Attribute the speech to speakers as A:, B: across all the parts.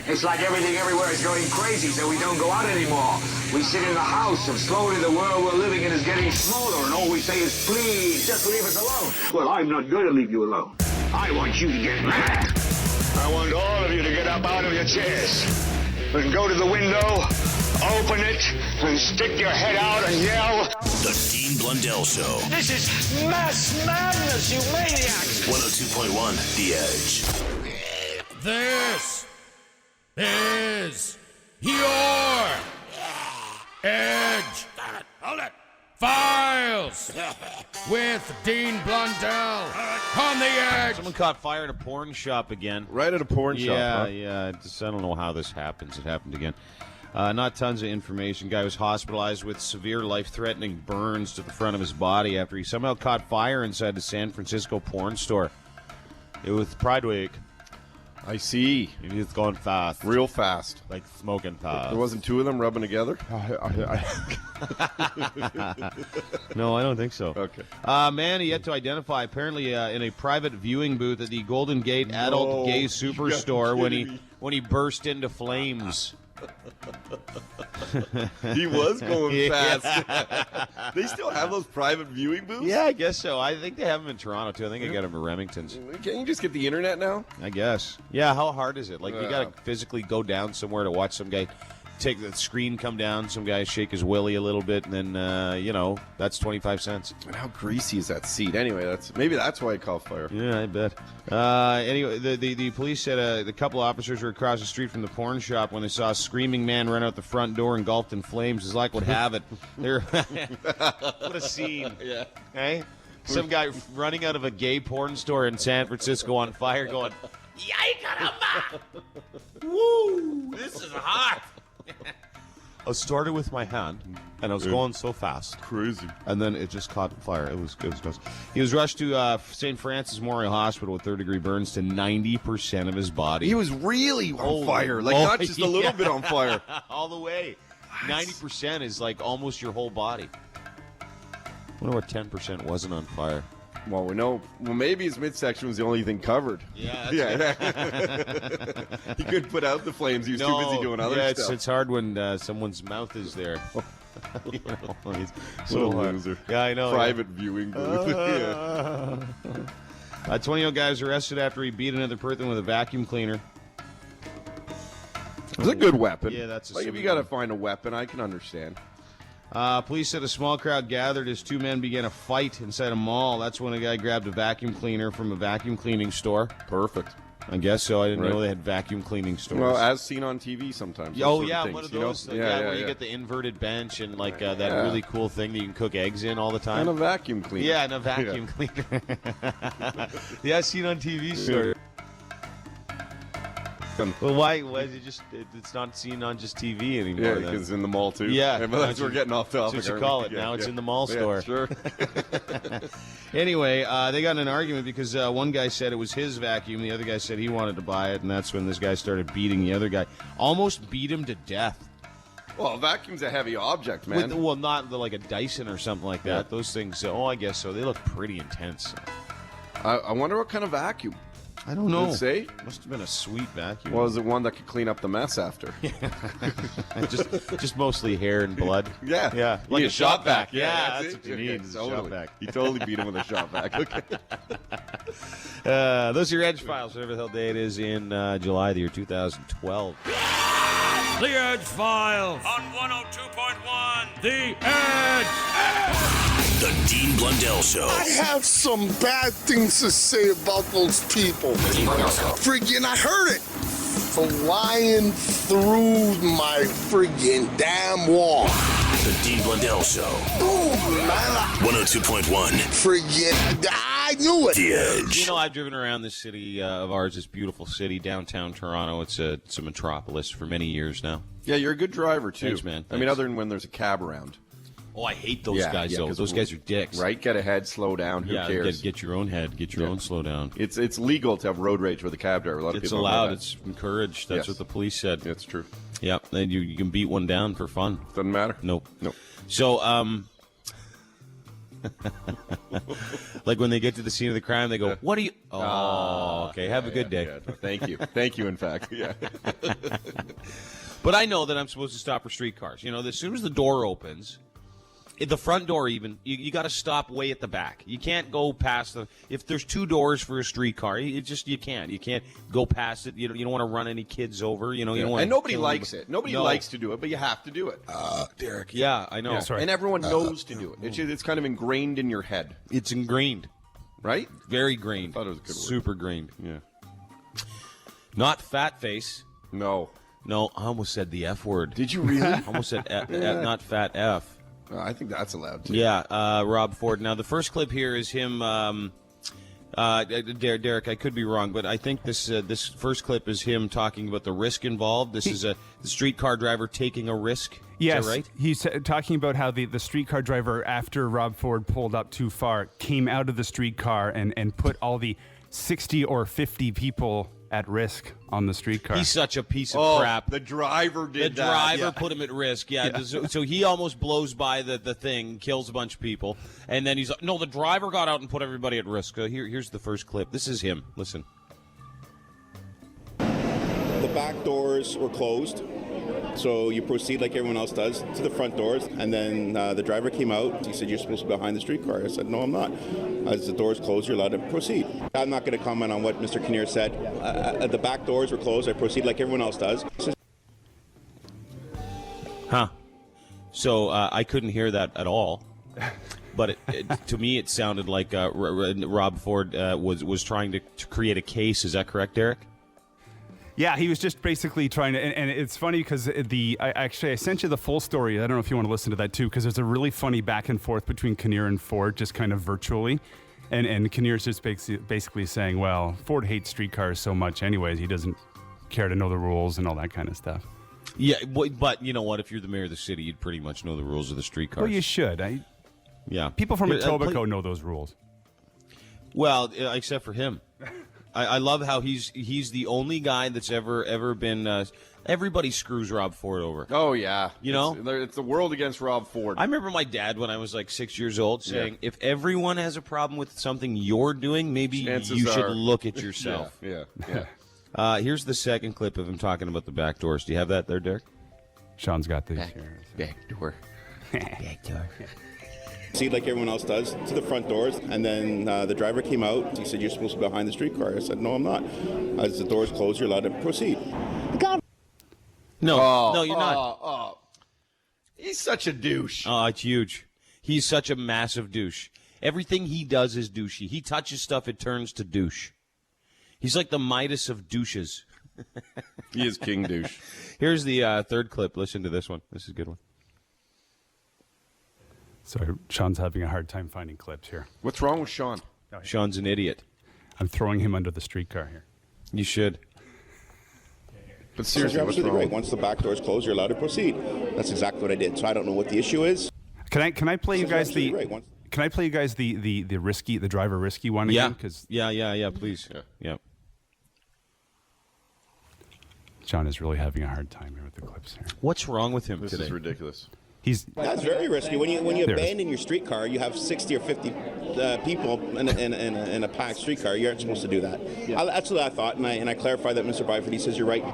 A: It's like everything everywhere is going crazy, so we don't go out anymore. We sit in the house, and slowly the world we're living in is getting smaller, and all we say is, please, just leave us alone. Well, I'm not going to leave you alone. I want you to get mad. I want all of you to get up out of your chairs and go to the window, open it, and stick your head out and yell.
B: The Dean Blundell Show.
A: This is mass madness, you maniacs!
B: 102.1 The Edge.
C: This is your Edge. Hold it. Files with Dean Blundell on the Edge.
D: Someone caught fire at a porn shop again.
E: Right at a porn shop, huh?
D: Yeah. I don't know how this happens. It happened again. Not tons of information. Guy was hospitalized with severe life-threatening burns to the front of his body after he somehow caught fire inside the San Francisco porn store. It was Pride Week.
E: I see.
D: It's going fast.
E: Real fast.
D: Like smoking fast.
E: There wasn't two of them rubbing together?
D: No, I don't think so.
E: Okay.
D: Man yet to identify, apparently in a private viewing booth at the Golden Gate Adult Gay Superstore when he burst into flames.
E: He was going fast. They still have those private viewing booths?
D: Yeah, I guess so. I think they have them in Toronto, too. I think I got them at Remington's.
E: Can't you just get the internet now?
D: I guess. Yeah, how hard is it? Like, you got to physically go down somewhere to watch some guy take the screen, come down, some guy shake his willy a little bit, and then, that's 25 cents.
E: And how greasy is that seat? Anyway, maybe that's why it caught fire.
D: Yeah, I bet. Anyway, the police said the couple officers were across the street from the porn shop when they saw a screaming man run out the front door engulfed in flames. As luck would have it, what a scene! Yeah, hey, some guy running out of a gay porn store in San Francisco on fire, going, "Yikes! Woo! This is hot." I started with my hand, and I was going so fast.
E: Crazy.
D: And then it just caught fire. It was gross. He was rushed to St. Francis Memorial Hospital with third-degree burns to 90% of his body.
E: He was really on fire. Not just a little bit on fire.
D: All the way. 90% is like almost your whole body. I wonder what 10% wasn't on fire.
E: Well, we know. Well, maybe his midsection was the only thing covered.
D: Yeah.
E: He couldn't put out the flames. He was too busy doing other stuff.
D: It's hard when someone's mouth is there. He's
E: so loser.
D: Yeah, I know.
E: Private viewing booth.
D: A 20-year-old guy was arrested after he beat another person with a vacuum cleaner.
E: It's a good weapon.
D: Yeah, that's
E: if you got to find a weapon, I can understand.
D: Police said a small crowd gathered as two men began a fight inside a mall. That's when a guy grabbed a vacuum cleaner from a vacuum cleaning store.
E: Perfect.
D: I guess so. I didn't know they had vacuum cleaning stores.
E: Well, as seen on TV sometimes.
D: Oh, yeah, one of those.
E: Where
D: you get the inverted bench and that really cool thing that you can cook eggs in all the time.
E: And a vacuum cleaner.
D: Yeah, and a vacuum cleaner. Yeah, seen on TV store. Well, why is it just? It's not seen on just TV anymore.
E: Yeah, because it's in the mall too.
D: Yeah,
E: but we're getting off topic.
D: That's what you call it. Now it's in the mall store.
E: Sure.
D: Anyway, they got in an argument because one guy said it was his vacuum, the other guy said he wanted to buy it, and that's when this guy started beating the other guy. Almost beat him to death.
E: Well, a vacuum's a heavy object, man.
D: Not like a Dyson or something like that. Yeah. Those things. I guess so. They look pretty intense.
E: I wonder what kind of vacuum.
D: I don't know.
E: Did it say?
D: Must have been a sweet vacuum.
E: Well, was it one that could clean up the mess after?
D: just mostly hair and blood.
E: Yeah.
D: Like a shop vac.
E: Yeah,
D: that's what you need. Shop vac.
E: You totally beat him with a shop vac. Okay.
D: Those are your Edge Files, whatever the hell day it is in July, the year 2012.
C: The Edge Files on 102.1 The Edge.
B: The Dean Blundell Show.
F: I have some bad things to say about those people.
B: The Dean Blundell Show.
F: Friggin', I heard it. Flying through my friggin' damn wall.
B: The Dean Blundell Show.
F: Boom, man.
B: 102.1.
F: Friggin', I knew it.
B: The Edge.
D: I've driven around this city of ours, this beautiful city, downtown Toronto. It's a metropolis for many years now.
E: Yeah, you're a good driver, too.
D: Thanks, man.
E: I mean, other than when there's a cab around.
D: Oh, I hate those guys, though. Those guys are dicks.
E: Right? Get ahead, slow down. Who cares?
D: Get your own head. Get your own slow down.
E: It's legal to have road rage with a cab driver. A lot of people
D: allowed. It's encouraged. That's what the police said.
E: It's true.
D: Yeah, and you can beat one down for fun.
E: Doesn't matter.
D: Nope.
E: Nope.
D: So, Like when they get to the scene of the crime, they go, "What are you?" Oh, okay. Have a good day.
E: Yeah. Thank you. Thank you, in fact. Yeah.
D: But I know that I'm supposed to stop for streetcars. You know, as soon as the door opens, the front door even, you got to stop way at the back. You can't go past the. If there's two doors for a streetcar, you can't. You can't go past it. You don't want to run any kids over. You know, you don't want.
E: And nobody likes it. Nobody likes to do it, but you have to do it.
D: Derek. Yeah, I know.
E: Yeah, sorry. And everyone knows to do it. It's kind of ingrained in your head.
D: It's ingrained,
E: right?
D: Very grained.
E: I thought it was a good word.
D: Super grained. Yeah. Not fat face.
E: No.
D: No, I almost said the F word.
E: Did you really?
D: I almost said not fat F.
E: I think that's allowed too.
D: Yeah, Rob Ford. Now, the first clip here is him. Derek, I could be wrong, but I think this first clip is him talking about the risk involved. This is the streetcar driver taking a risk.
G: Yes,
D: is that right?
G: He's talking about how the streetcar driver, after Rob Ford pulled up too far, came out of the streetcar and put all the 60 or 50 people at risk on the streetcar.
D: He's such a piece of crap.
E: The driver did
D: that. The driver put him at risk. Yeah. So he almost blows by the thing, kills a bunch of people, and then he's like, no, the driver got out and put everybody at risk. Here's the first clip. This is him. Listen.
H: The back doors were closed, so you proceed like everyone else does to the front doors, and then the driver came out. He said, "You're supposed to be behind the streetcar." I said, "No, I'm not." As the doors closed, you're allowed to proceed. I'm not going to comment on what Mr. Kinnear said. The back doors were closed. I proceed like everyone else does.
D: Huh. So I couldn't hear that at all. But to me, it sounded like Rob Ford was trying to create a case. Is that correct, Derek?
G: Yeah, he was just basically trying to, and it's funny because I sent you the full story. I don't know if you want to listen to that too, because there's a really funny back and forth between Kinnear and Ford, just kind of virtually, and Kinnear's just basically saying, well, Ford hates streetcars so much anyways, he doesn't care to know the rules and all that kind of stuff.
D: Yeah, but you know what? If you're the mayor of the city, you'd pretty much know the rules of the streetcars.
G: Well, you should.
D: Yeah.
G: People from Etobicoke know those rules.
D: Well, except for him. I love how he's the only guy that's ever been. Everybody screws Rob Ford over.
E: Oh yeah,
D: you know
E: it's the world against Rob Ford.
D: I remember my dad when I was like 6 years old saying, "If everyone has a problem with something you're doing, maybe you should look at yourself."
E: Yeah.
D: Here's the second clip of him talking about the back doors. Do you have that there, Derek?
G: Sean's got these.
E: Back door.
D: Back door.
H: Proceed like everyone else does to the front doors, and then the driver came out. He said, "You're supposed to be behind the streetcar." I said, "No, I'm not." As the doors closed, you're allowed to proceed.
D: No, you're not.
E: He's such a douche.
D: Oh, it's huge. He's such a massive douche. Everything he does is douchey. He touches stuff, it turns to douche. He's like the Midas of douches.
E: He is king douche.
D: Here's the third clip. Listen to this one. This is a good one.
G: Sorry, Sean's having a hard time finding clips here.
E: What's wrong with Sean?
D: Sean's an idiot.
G: I'm throwing him under the streetcar here.
D: You should.
H: But seriously, you're absolutely right. Once the back doors close, you're allowed to proceed. That's exactly what I did. So I don't know what the issue is.
G: Can I play you guys the driver risky one again?
D: Yeah, please. Yeah.
G: Sean is really having a hard time here with the clips here.
D: What's wrong with him today?
E: This is ridiculous.
H: That's very risky. When you abandon your streetcar, you have 60 or 50 people in a packed streetcar. You aren't supposed to do that. Yeah. That's what I thought, and I clarified that, Mr. Byford. He says you're right.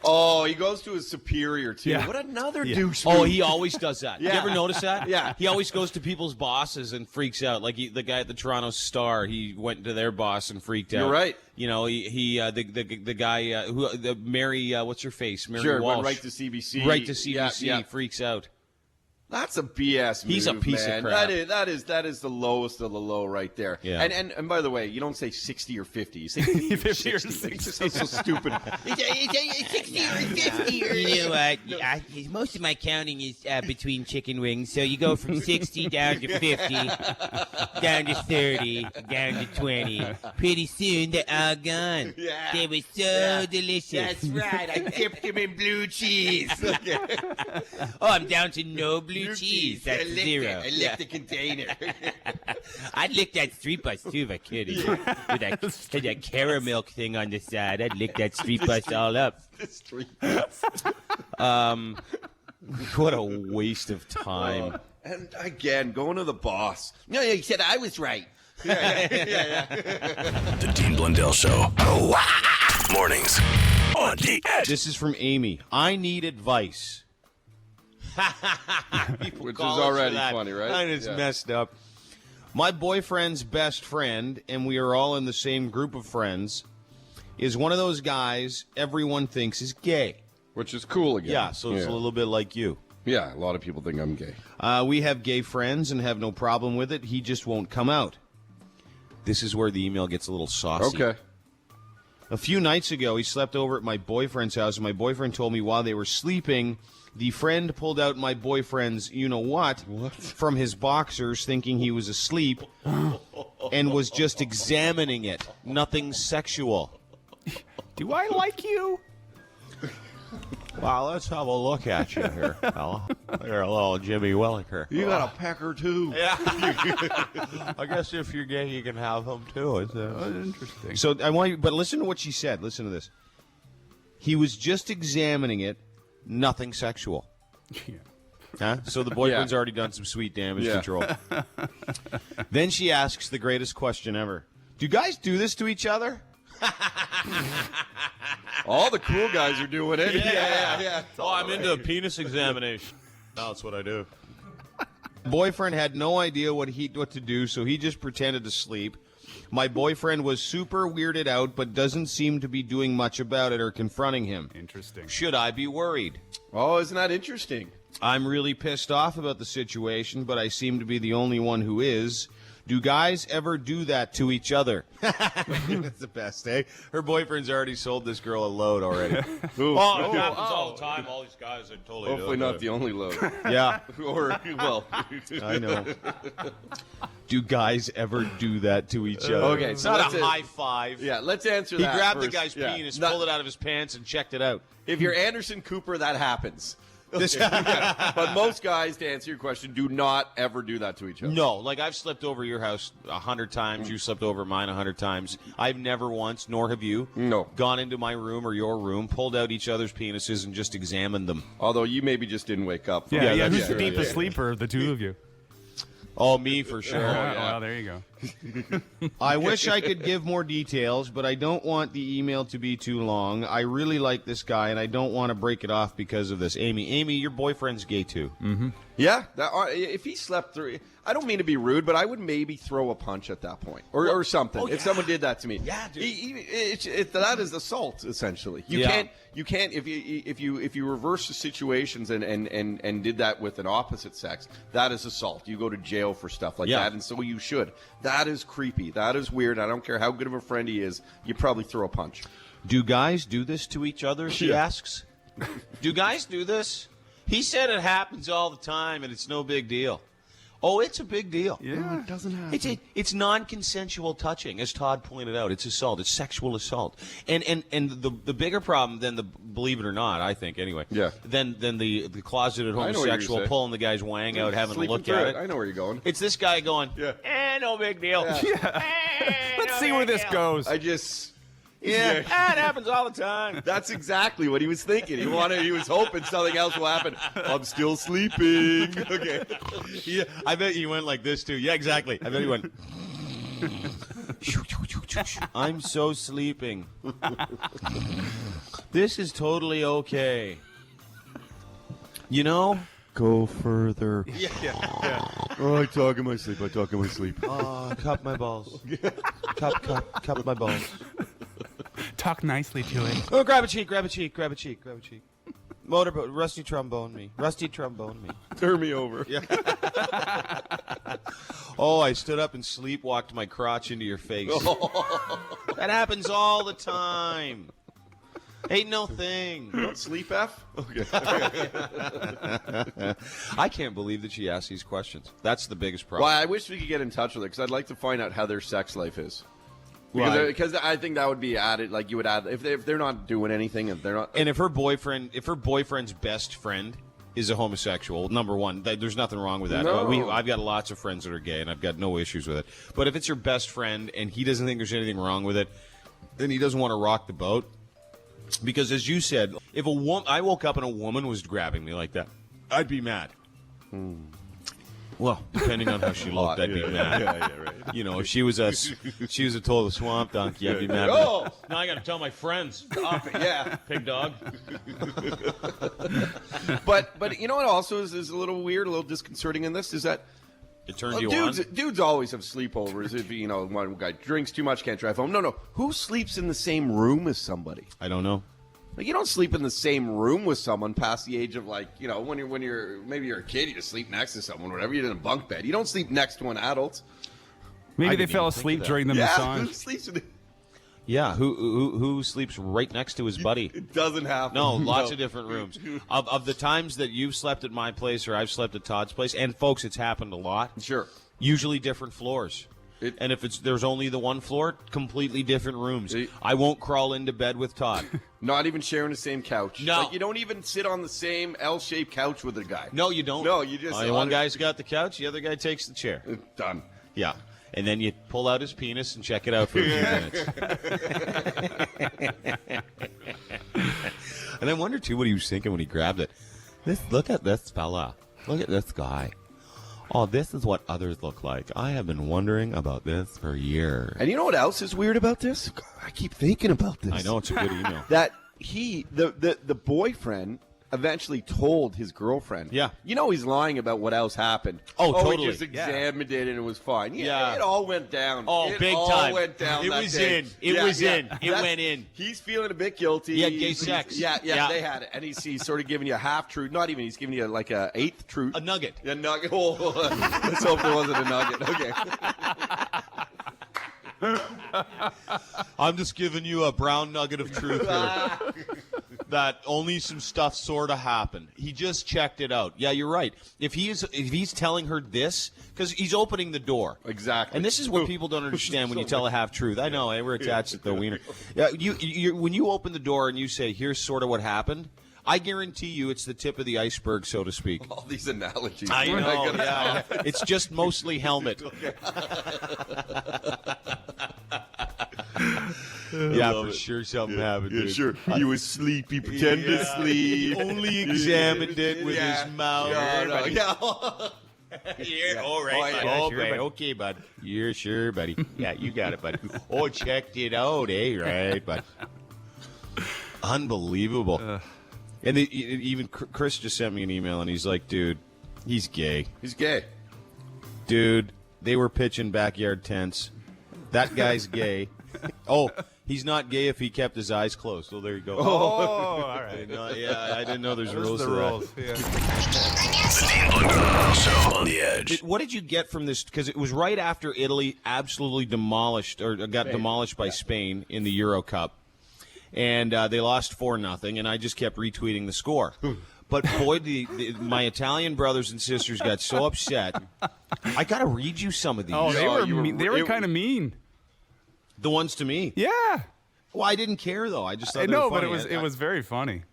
E: Oh, he goes to his superior, too.
G: Yeah.
E: What another douche.
D: Oh, he always does that.
E: Yeah.
D: You ever notice that?
E: Yeah.
D: He always goes to people's bosses and freaks out. Like the guy at the Toronto Star, he went to their boss and freaked out.
E: You're right.
D: You know, the guy Mary, what's her face? Mary Walsh.
E: Went right to CBC.
D: Right to CBC, freaks out.
E: That's a BS move,
D: He's a piece of crap.
E: That is the lowest of the low right there.
D: Yeah.
E: And by the way, you don't say 60 or 50. You say 50 or 60. That's so stupid.
I: 60 or 50. Or... You know what? Most of my counting is between chicken wings. So you go from 60 down to 50, down to 30, down to 20. Pretty soon they're all gone.
E: Yeah.
I: They were so delicious.
E: That's right. I dipped them in blue cheese.
I: Oh, I'm down to no blue cheese. That's zero.
E: I licked the container.
I: I'd lick that street bus too if I could. With that caramel thing on the side. I'd lick that street bus all up.
E: The street bus.
D: What a waste of time.
E: And again, going to the boss.
I: No, he said I was right.
B: The Dean Blundell Show. Mornings on the Edge.
D: This is from Amy. I need advice.
E: Which is already funny, right?
D: And it's messed up. My boyfriend's best friend, and we are all in the same group of friends, is one of those guys everyone thinks is gay.
E: Which is cool again.
D: Yeah, so it's a little bit like you.
E: Yeah, a lot of people think I'm gay.
D: We have gay friends and have no problem with it. He just won't come out. This is where the email gets a little saucy.
E: Okay.
D: A few nights ago, he slept over at my boyfriend's house, and my boyfriend told me while they were sleeping, the friend pulled out my boyfriend's you-know-what from his boxers, thinking he was asleep, and was just examining it. Nothing sexual.
G: Do I like you?
D: Well, let's have a look at you here, fella. You're a little Jimmy Williker.
E: You got a pecker, too.
D: Yeah. I guess if you're gay, you can have them, too. It's
G: interesting.
D: So I want you, but listen to what she said. Listen to this. He was just examining it, nothing sexual.
G: Yeah.
D: Huh? So the boyfriend's already done some sweet damage control. Then she asks the greatest question ever. Do you guys do this to each other?
E: All the cool guys are doing it.
D: Yeah. Oh, I'm into a penis examination. That's what I do. Boyfriend had no idea what to do, so he just pretended to sleep. My boyfriend was super weirded out, but doesn't seem to be doing much about it or confronting him.
G: Interesting.
D: Should I be worried?
E: Oh, isn't that interesting?
D: I'm really pissed off about the situation, but I seem to be the only one who is. Do guys ever do that to each other? That's the best, eh? Her boyfriend's already sold this girl a load already. It happens all the time. All these guys are totally
E: Hopefully not the only load.
D: Yeah.
E: Or, well.
D: I know. Do guys ever do that to each other?
E: Okay,
D: It's
E: so
D: not
E: that's
D: a high five.
E: Yeah, let's answer
D: He
E: that
D: grabbed the
E: first.
D: guy's
E: Yeah.
D: penis, pulled it out of his pants, and checked it out.
E: If you're Anderson Cooper, that happens.
D: This-
E: But most guys, to answer your question, do not ever do that to each other.
D: No, like I've slept over your house 100 times. You slept over mine 100 times. I've never once, nor have you, gone into my room or your room, pulled out each other's penises, and just examined them.
E: Although you maybe just didn't wake up.
G: Yeah,
D: that's
G: who's the
D: true.
G: deepest sleeper of the two of you?
D: Oh, me for sure.
G: Well, there you go.
D: I wish I could give more details, but I don't want the email to be too long. I really like this guy, and I don't want to break it off because of this. Amy, your boyfriend's gay too.
G: Mm-hmm.
E: Yeah, if he slept through, I don't mean to be rude, but I would maybe throw a punch at that point or something if someone did that to me.
D: Yeah, dude.
E: That is assault essentially. You can't if you reverse the situations and did that with an opposite sex, that is assault. You go to jail for stuff like that, and so you should. That is creepy. That is weird. I don't care how good of a friend he is. You probably throw a punch.
D: Do guys do this to each other? She asks. Do guys do this? He said it happens all the time, and it's no big deal. Oh, it's a big deal.
G: Yeah,
E: it doesn't happen.
D: It's non-consensual touching, as Todd pointed out. It's assault. It's sexual assault. And the bigger problem than believe it or not, I think anyway.
E: Yeah.
D: Than the closeted
E: I know what you're
D: homosexual
E: saying.
D: pulling the guy's wang out, having a
E: Sleeping
D: look
E: through
D: at
E: it. I know where you're going.
D: It's this guy going, no big deal.
G: Let's see where this goes.
D: That happens all the time.
E: That's exactly what he was thinking. He was hoping something else will happen. I'm still sleeping. Okay.
D: Yeah, I bet he went like this too. Yeah, exactly. I bet he went. I'm so sleeping. This is totally okay. You know? Go further.
E: Yeah. Oh, I talk in my sleep.
D: Cup my balls. Cup my balls.
G: Talk nicely to it.
D: Oh, grab a cheek. Motorboat, rusty trombone me.
E: Turn me over.
D: Yeah. Oh, I stood up and sleepwalked my crotch into your face. That happens all the time. Ain't no thing.
E: You don't sleep, F? Okay.
D: I can't believe that she asked these questions. That's the biggest problem.
E: Well, I wish we could get in touch with her because I'd like to find out how their sex life is.
D: Right.
E: Because I think that would be added. Like you would add if they're not doing anything, if they're not.
D: And if her boyfriend's best friend is a homosexual, number one, there's nothing wrong with that.
E: No.
D: I've got lots of friends that are gay, and I've got no issues with it. But if it's your best friend and he doesn't think there's anything wrong with it, then he doesn't want to rock the boat. Because as you said, if I woke up and a woman was grabbing me like that, I'd be mad. Well, depending on how she looked, I'd be mad.
H: Yeah, right.
D: You know, if she was a total swamp donkey, I'd be mad.
E: Oh!
D: Now I got to tell my friends.
E: Stop it, yeah.
D: Pig dog.
E: But you know what also is a little weird, a little disconcerting in this is that
D: It turns you on.
E: dudes always have sleepovers. If one guy drinks too much, can't drive home. No. Who sleeps in the same room as somebody?
D: I don't know.
E: Like, you don't sleep in the same room with someone past the age of, like, you know, when you're maybe you're a kid, you just sleep next to someone, whatever. You're in a bunk bed. You don't sleep next to an adult.
G: Maybe
D: I
G: they
D: didn't
G: fell
D: even think
G: asleep
D: of that.
G: during the
E: Who
G: massage.
E: sleeps in
D: Yeah, who sleeps right next to his buddy?
E: It doesn't happen.
D: No, lots of different rooms. Of the times that you've slept at my place or I've slept at Todd's place, and folks, it's happened a lot.
E: Sure.
D: Usually different floors. And if there's only the one floor, completely different rooms. I won't crawl into bed with Todd.
E: Not even sharing the same couch.
D: No.
E: Like, you don't even sit on the same L-shaped couch with a guy.
D: No, you don't.
E: No, you just...
D: One guy's got the couch, the other guy takes the chair.
E: Done.
D: Yeah. And then you pull out his penis and check it out for a few minutes. And I wonder, too, what he was thinking when he grabbed it. Look at this fella. Look at this guy. Oh, this is what others look like. I have been wondering about this for years.
E: And you know what else is weird about this? I keep thinking about this.
D: I know, it's a good email.
E: That the boyfriend eventually told his girlfriend.
D: Yeah.
E: You know he's lying about what else happened.
D: Oh, totally.
E: He just examined it and it was fine.
D: Yeah.
E: It all went down.
D: Oh,
E: it
D: big
E: all
D: time.
E: Went down.
D: It
E: that
D: was
E: day.
D: in. It was in. It went in.
E: He's feeling a bit guilty.
D: He had gay sex.
E: Yeah,
D: Yeah.
E: they had it. And he's sort of giving you a half truth. Not even, he's giving you like a eighth truth.
D: A nugget.
E: A nugget. Oh, let's hope there wasn't a nugget. Okay.
D: I'm just giving you a brown nugget of truth here. That only some stuff sort of happened. He just checked it out. Yeah, you're right. If he's telling her this, because he's opening the door.
E: Exactly.
D: And this is what people don't understand when you tell a half truth. I know, we're attached to the wiener. Yeah, you when you open the door and you say, "Here's sort of what happened," I guarantee you it's the tip of the iceberg, so to speak.
E: All these analogies.
D: I know, yeah. It's just mostly helmet. Yeah, for sure something happened.
E: Yeah,
D: dude.
E: sure. He was sleepy, pretend to sleep.
D: Only examined it with his mouth.
E: Yeah.
D: Yeah, all right,
E: Oh,
D: bud.
E: yeah,
D: All
E: sure,
D: right,
E: buddy.
D: okay, bud. You're sure, buddy. Yeah, you got it, buddy. Oh, checked it out, eh? Right, bud. Unbelievable. And even Chris just sent me an email, and he's like, dude, he's gay.
E: He's gay.
D: Dude, they were pitching backyard tents. That guy's gay. Oh, he's not gay if he kept his eyes closed. So there you go.
G: Oh, all right.
D: I didn't know there's rules
G: the
D: to
G: rules.
D: that.
G: Yeah.
B: The Dean Blundell Show on the Edge.
D: What did you get from this? Because it was right after Italy absolutely demolished or got demolished by Spain in the Euro Cup, and they lost 4-0. And I just kept retweeting the score. But boy, my Italian brothers and sisters got so upset. I got to read you some of these.
G: Oh, they were kind of mean.
D: The ones to me.
G: Yeah.
D: Well, I didn't care though. I just thought
G: I
D: they were
G: know, but
D: funny.
G: it was very funny.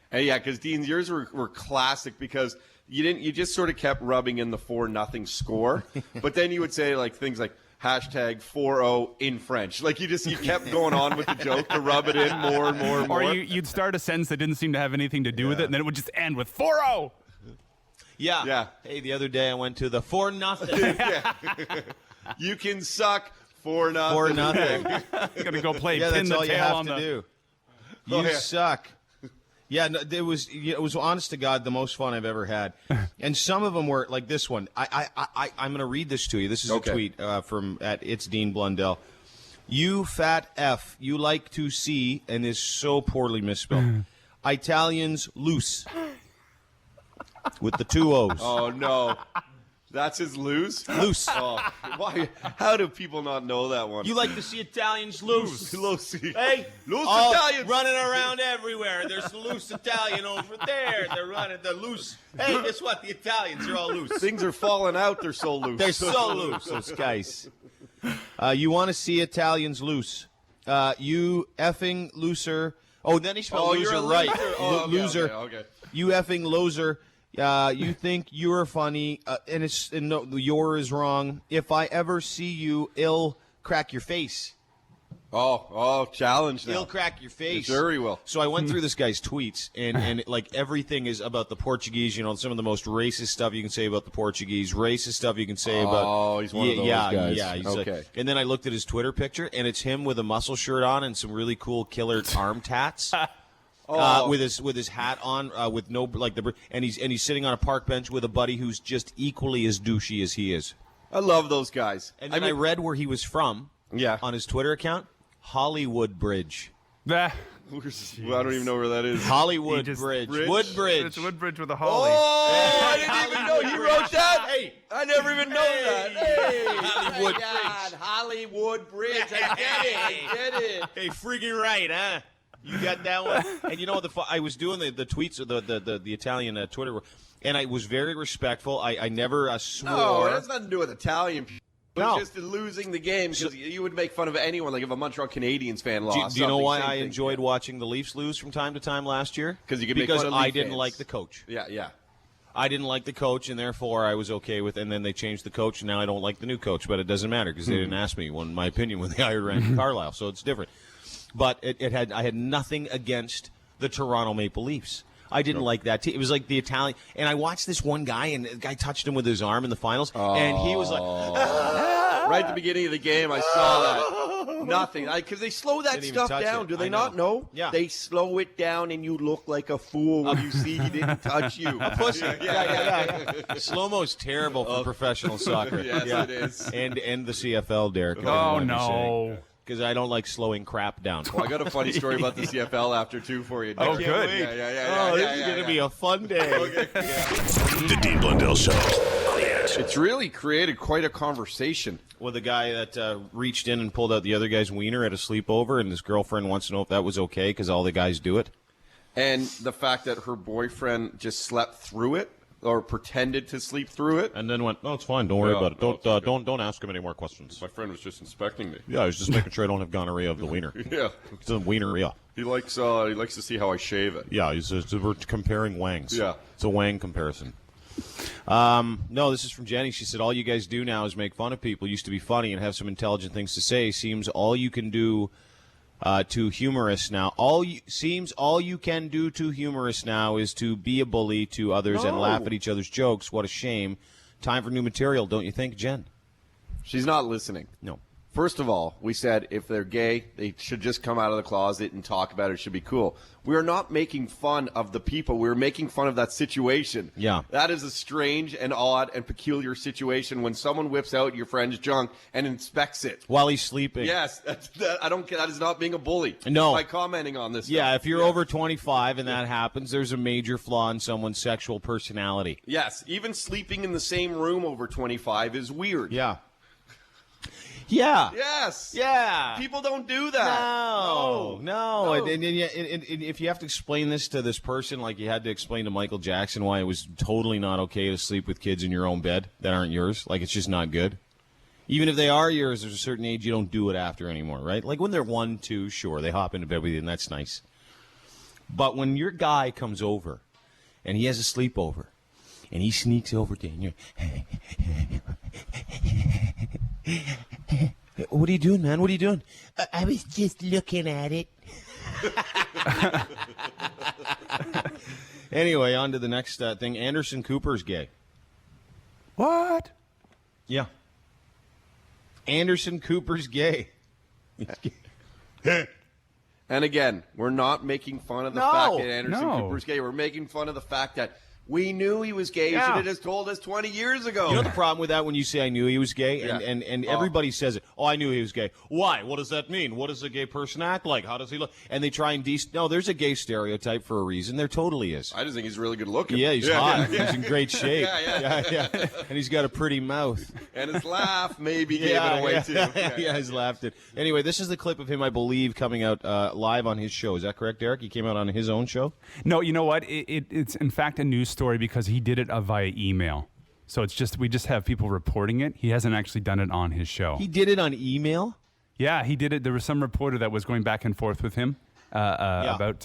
E: Hey, yeah, because Dean, yours were classic because you just sort of kept rubbing in the 4-0 score, but then you would say like things like hashtag 4-0 in French. Like you kept going on with the joke to rub it in more and more and more.
G: Or you'd start a sentence that didn't seem to have anything to do with it, and then it would just end with 4-0.
D: Yeah.
E: Yeah.
D: Hey, the other day I went to the 4-0.
E: You can suck 4-0.
D: 4-0.
G: Gonna go play
D: Yeah,
G: pin
D: that's
G: the
D: all you
G: tail
D: have
G: on
D: to
G: the.
D: do.
E: Oh,
D: You
E: yeah.
D: suck. Yeah, no, it was honest to God the most fun I've ever had, and some of them were like this one. I'm going to read this to you. This is
E: Okay.
D: a tweet from at It's Dean Blundell. You fat F, you like to see, and is so poorly misspelled. Italians loose with the 2 O's.
E: Oh no, that's his lose.
D: Loose.
E: Oh, why? How do people not know that one?
D: You like to see Italians loose.
E: Loose.
D: Hey,
E: Loose
D: all
E: Italians.
D: running around everywhere. There's loose Italian over there. They're running. They're loose. Hey, guess what? The Italians are all loose.
E: Things are falling out. They're so loose.
D: They're so loose, those guys. You want to see Italians loose. You effing loser. Oh, then he spelled loser
E: you're a
D: right.
E: loser. Oh, okay,
D: Loser.
E: Okay.
D: You effing loser. You think you're funny, and no, your is wrong. If I ever see you, I'll crack your face.
E: Challenge now.
D: He'll crack your face.
E: Sure he will.
D: So I went through this guy's tweets, and like everything is about the Portuguese. You know, some of the most racist stuff you can say about the Portuguese, racist stuff you can say about.
E: Oh, he's one of those guys.
D: Yeah, he's
E: okay.
D: like, and then I looked at his Twitter picture, and it's him with a muscle shirt on and some really cool killer arm tats. With his hat on, with no and he's sitting on a park bench with a buddy who's just equally as douchey as he is.
E: I love those guys.
D: And then I read where he was from.
E: Yeah.
D: On his Twitter account, Hollywood Bridge.
G: Bah.
E: Well, I don't even know where that is.
D: Hollywood Bridge. Woodbridge.
G: It's Woodbridge with a holly.
E: Oh, I didn't even know you wrote that.
D: Hey,
E: I never even know that. Hey,
D: Hollywood
E: Bridge. Hollywood Bridge. I get it.
D: Hey, freaking right, huh? You got that one. And you know what? I was doing the tweets of the Italian Twitter, and I was very respectful. I never swore.
E: No, it has nothing to do with Italian people.
D: No.
E: Just losing the game because you would make fun of anyone, like if a Montreal Canadiens fan lost.
D: Do you know why I enjoyed watching the Leafs lose from time to time last year?
E: Because I
D: didn't like the coach.
E: Yeah.
D: I didn't like the coach, and therefore I was okay with. And then they changed the coach, and now I don't like the new coach. But it doesn't matter because they didn't ask me my opinion when they hired Randy Carlyle, so it's different. But I had nothing against the Toronto Maple Leafs. I didn't like that team. It was like the Italian. And I watched this one guy, and the guy touched him with his arm in the finals, and he was like,
E: right at the beginning of the game, I saw that. Nothing. Because they slow that stuff down. Do they not know?
D: Yeah.
E: They slow it down, and you look like a fool when you see he didn't touch you.
D: A pussy. Yeah. Slow-mo's terrible for professional soccer.
E: Yes, it is.
D: And the CFL, Derek.
G: Oh, no.
D: Because I don't like slowing crap down.
E: Well, I got a funny story about the CFL after, too, for you.
G: Oh, good.
E: Yeah.
D: This is going to be a fun day.
B: The Dean Blundell Show. On the Edge.
E: It's really created quite a conversation.
D: With a guy that reached in and pulled out the other guy's wiener at a sleepover, and his girlfriend wants to know if that was okay because all the guys do it.
E: And the fact that her boyfriend just slept through it or pretended to sleep through it.
D: And then went, no, it's fine. Don't worry about it. Don't ask him any more questions.
H: My friend was just inspecting me.
D: Yeah, I was just making sure I don't have gonorrhea of the wiener.
H: Yeah.
D: It's a wiener.
H: He likes to see how I shave it.
D: Yeah, we're comparing wangs.
H: Yeah.
D: It's a wang comparison. No, this is from Jenny. She said, all you guys do now is make fun of people. Used to be funny and have some intelligent things to say. Seems all you can do to humorous now. All you can do to humorous now is to be a bully to others and laugh at each other's jokes. What a shame. Time for new material, don't you think, Jen?
E: She's not listening.
D: No.
E: First of all, we said if they're gay, they should just come out of the closet and talk about it. It should be cool. We are not making fun of the people. We're making fun of that situation.
D: Yeah.
E: That is a strange and odd and peculiar situation when someone whips out your friend's junk and inspects it.
D: While he's sleeping.
E: Yes. I don't get that. Is not being a bully.
D: No.
E: By commenting on this
D: Yeah,
E: stuff.
D: if you're over 25 and that happens, there's a major flaw in someone's sexual personality.
E: Yes. Even sleeping in the same room over 25 is weird.
D: Yeah. Yeah.
E: Yes.
D: Yeah.
E: People don't do that.
D: No. And if you have to explain this to this person, like you had to explain to Michael Jackson why it was totally not okay to sleep with kids in your own bed that aren't yours, like it's just not good. Even if they are yours, there's a certain age you don't do it after anymore, right? Like when they're 1, 2, sure, they hop into bed with you, and that's nice. But when your guy comes over and he has a sleepover, and he sneaks over to you, and what are you doing, man? What are you doing?
I: I was just looking at it.
D: Anyway, on to the next thing. Anderson Cooper's gay.
G: What?
D: Yeah. Anderson Cooper's gay.
E: And again, we're not making fun of the fact that Anderson Cooper's gay. We're making fun of the fact that we knew he was gay.
D: Yeah.
E: You should have just told us 20 years ago.
D: You know the problem with that when you say I knew he was gay?
E: Yeah.
D: And everybody says it. Oh, I knew he was gay. Why? What does that mean? What does a gay person act like? How does he look? And they try and no, there's a gay stereotype for a reason. There totally is.
E: I just think he's really good looking.
D: Yeah, he's hot.
E: Yeah.
D: He's in great shape.
E: Yeah.
D: And he's got a pretty mouth.
E: And his laugh maybe gave it away, too.
D: Yeah, his laugh did. Anyway, this is the clip of him, I believe, coming out live on his show. Is that correct, Derek? He came out on his own show?
G: No, you know what? It's in fact a news story because he did it via email. So we just have people reporting it. He hasn't actually done it on his show.
D: He did it on email?
G: Yeah, he did it. There was some reporter that was going back and forth with him about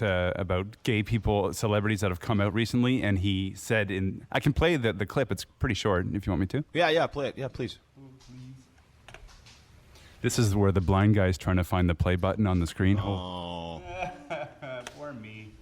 G: gay people, celebrities that have come out recently, and he said, I can play the clip. It's pretty short if you want me to.
D: Yeah, play it. Yeah, please.
G: This is where the blind guy's trying to find the play button on the screen.
D: Oh.
G: Poor me.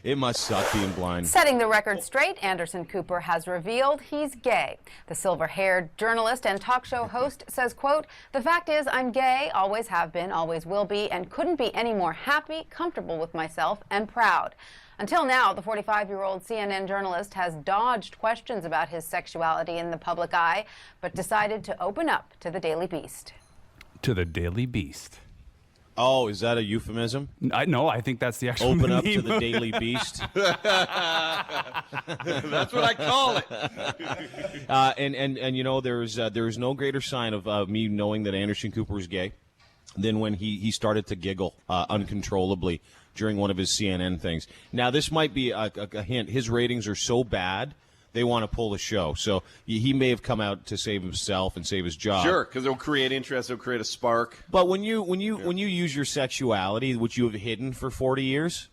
D: It must suck being blind.
J: Setting the record straight, Anderson Cooper has revealed he's gay. The silver-haired journalist and talk show host says, quote, "The fact is I'm gay, always have been, always will be, and couldn't be any more happy, comfortable with myself, and proud." Until now, the 45-year-old CNN journalist has dodged questions about his sexuality in the public eye, but decided to open up to the Daily Beast.
G: To the Daily Beast.
D: Oh, is that a euphemism?
G: No, I think that's the actual
D: Open
G: name.
D: up to the Daily Beast.
E: That's what I call it.
D: And you know, there is no greater sign of me knowing that Anderson Cooper is gay than when he started to giggle uncontrollably during one of his CNN things. Now, this might be a hint. His ratings are so bad, they want to pull the show. So he may have come out to save himself and save his job.
E: Sure, because it'll create interest, it'll create a spark.
D: But when you use your sexuality, which you have hidden for 40 years,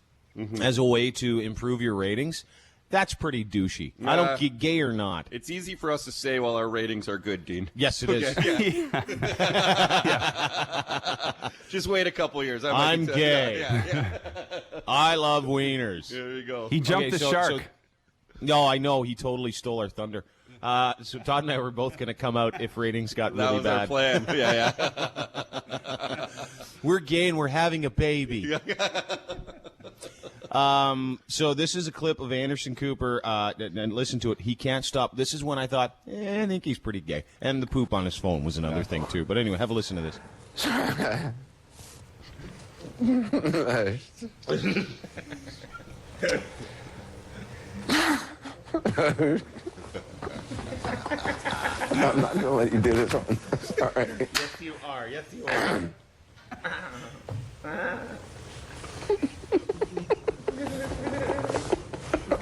D: as a way to improve your ratings, that's pretty douchey. I don't get gay or not.
E: It's easy for us to say while our ratings are good, Dean.
D: Yes, it is.
E: Just wait a couple years.
D: I'm gay. I love wieners.
E: There you go.
G: He jumped the shark.
D: No, I know. He totally stole our thunder. So Todd and I were both going to come out if ratings got really bad.
E: That was our plan. Yeah.
D: We're gay and we're having a baby. So this is a clip of Anderson Cooper, and listen to it. He can't stop. This is when I thought, I think he's pretty gay. And the poop on his phone was another thing, too. But anyway, have a listen to this.
F: I'm not going to let you do this one. All right.
D: Yes, you are. Yes, you are.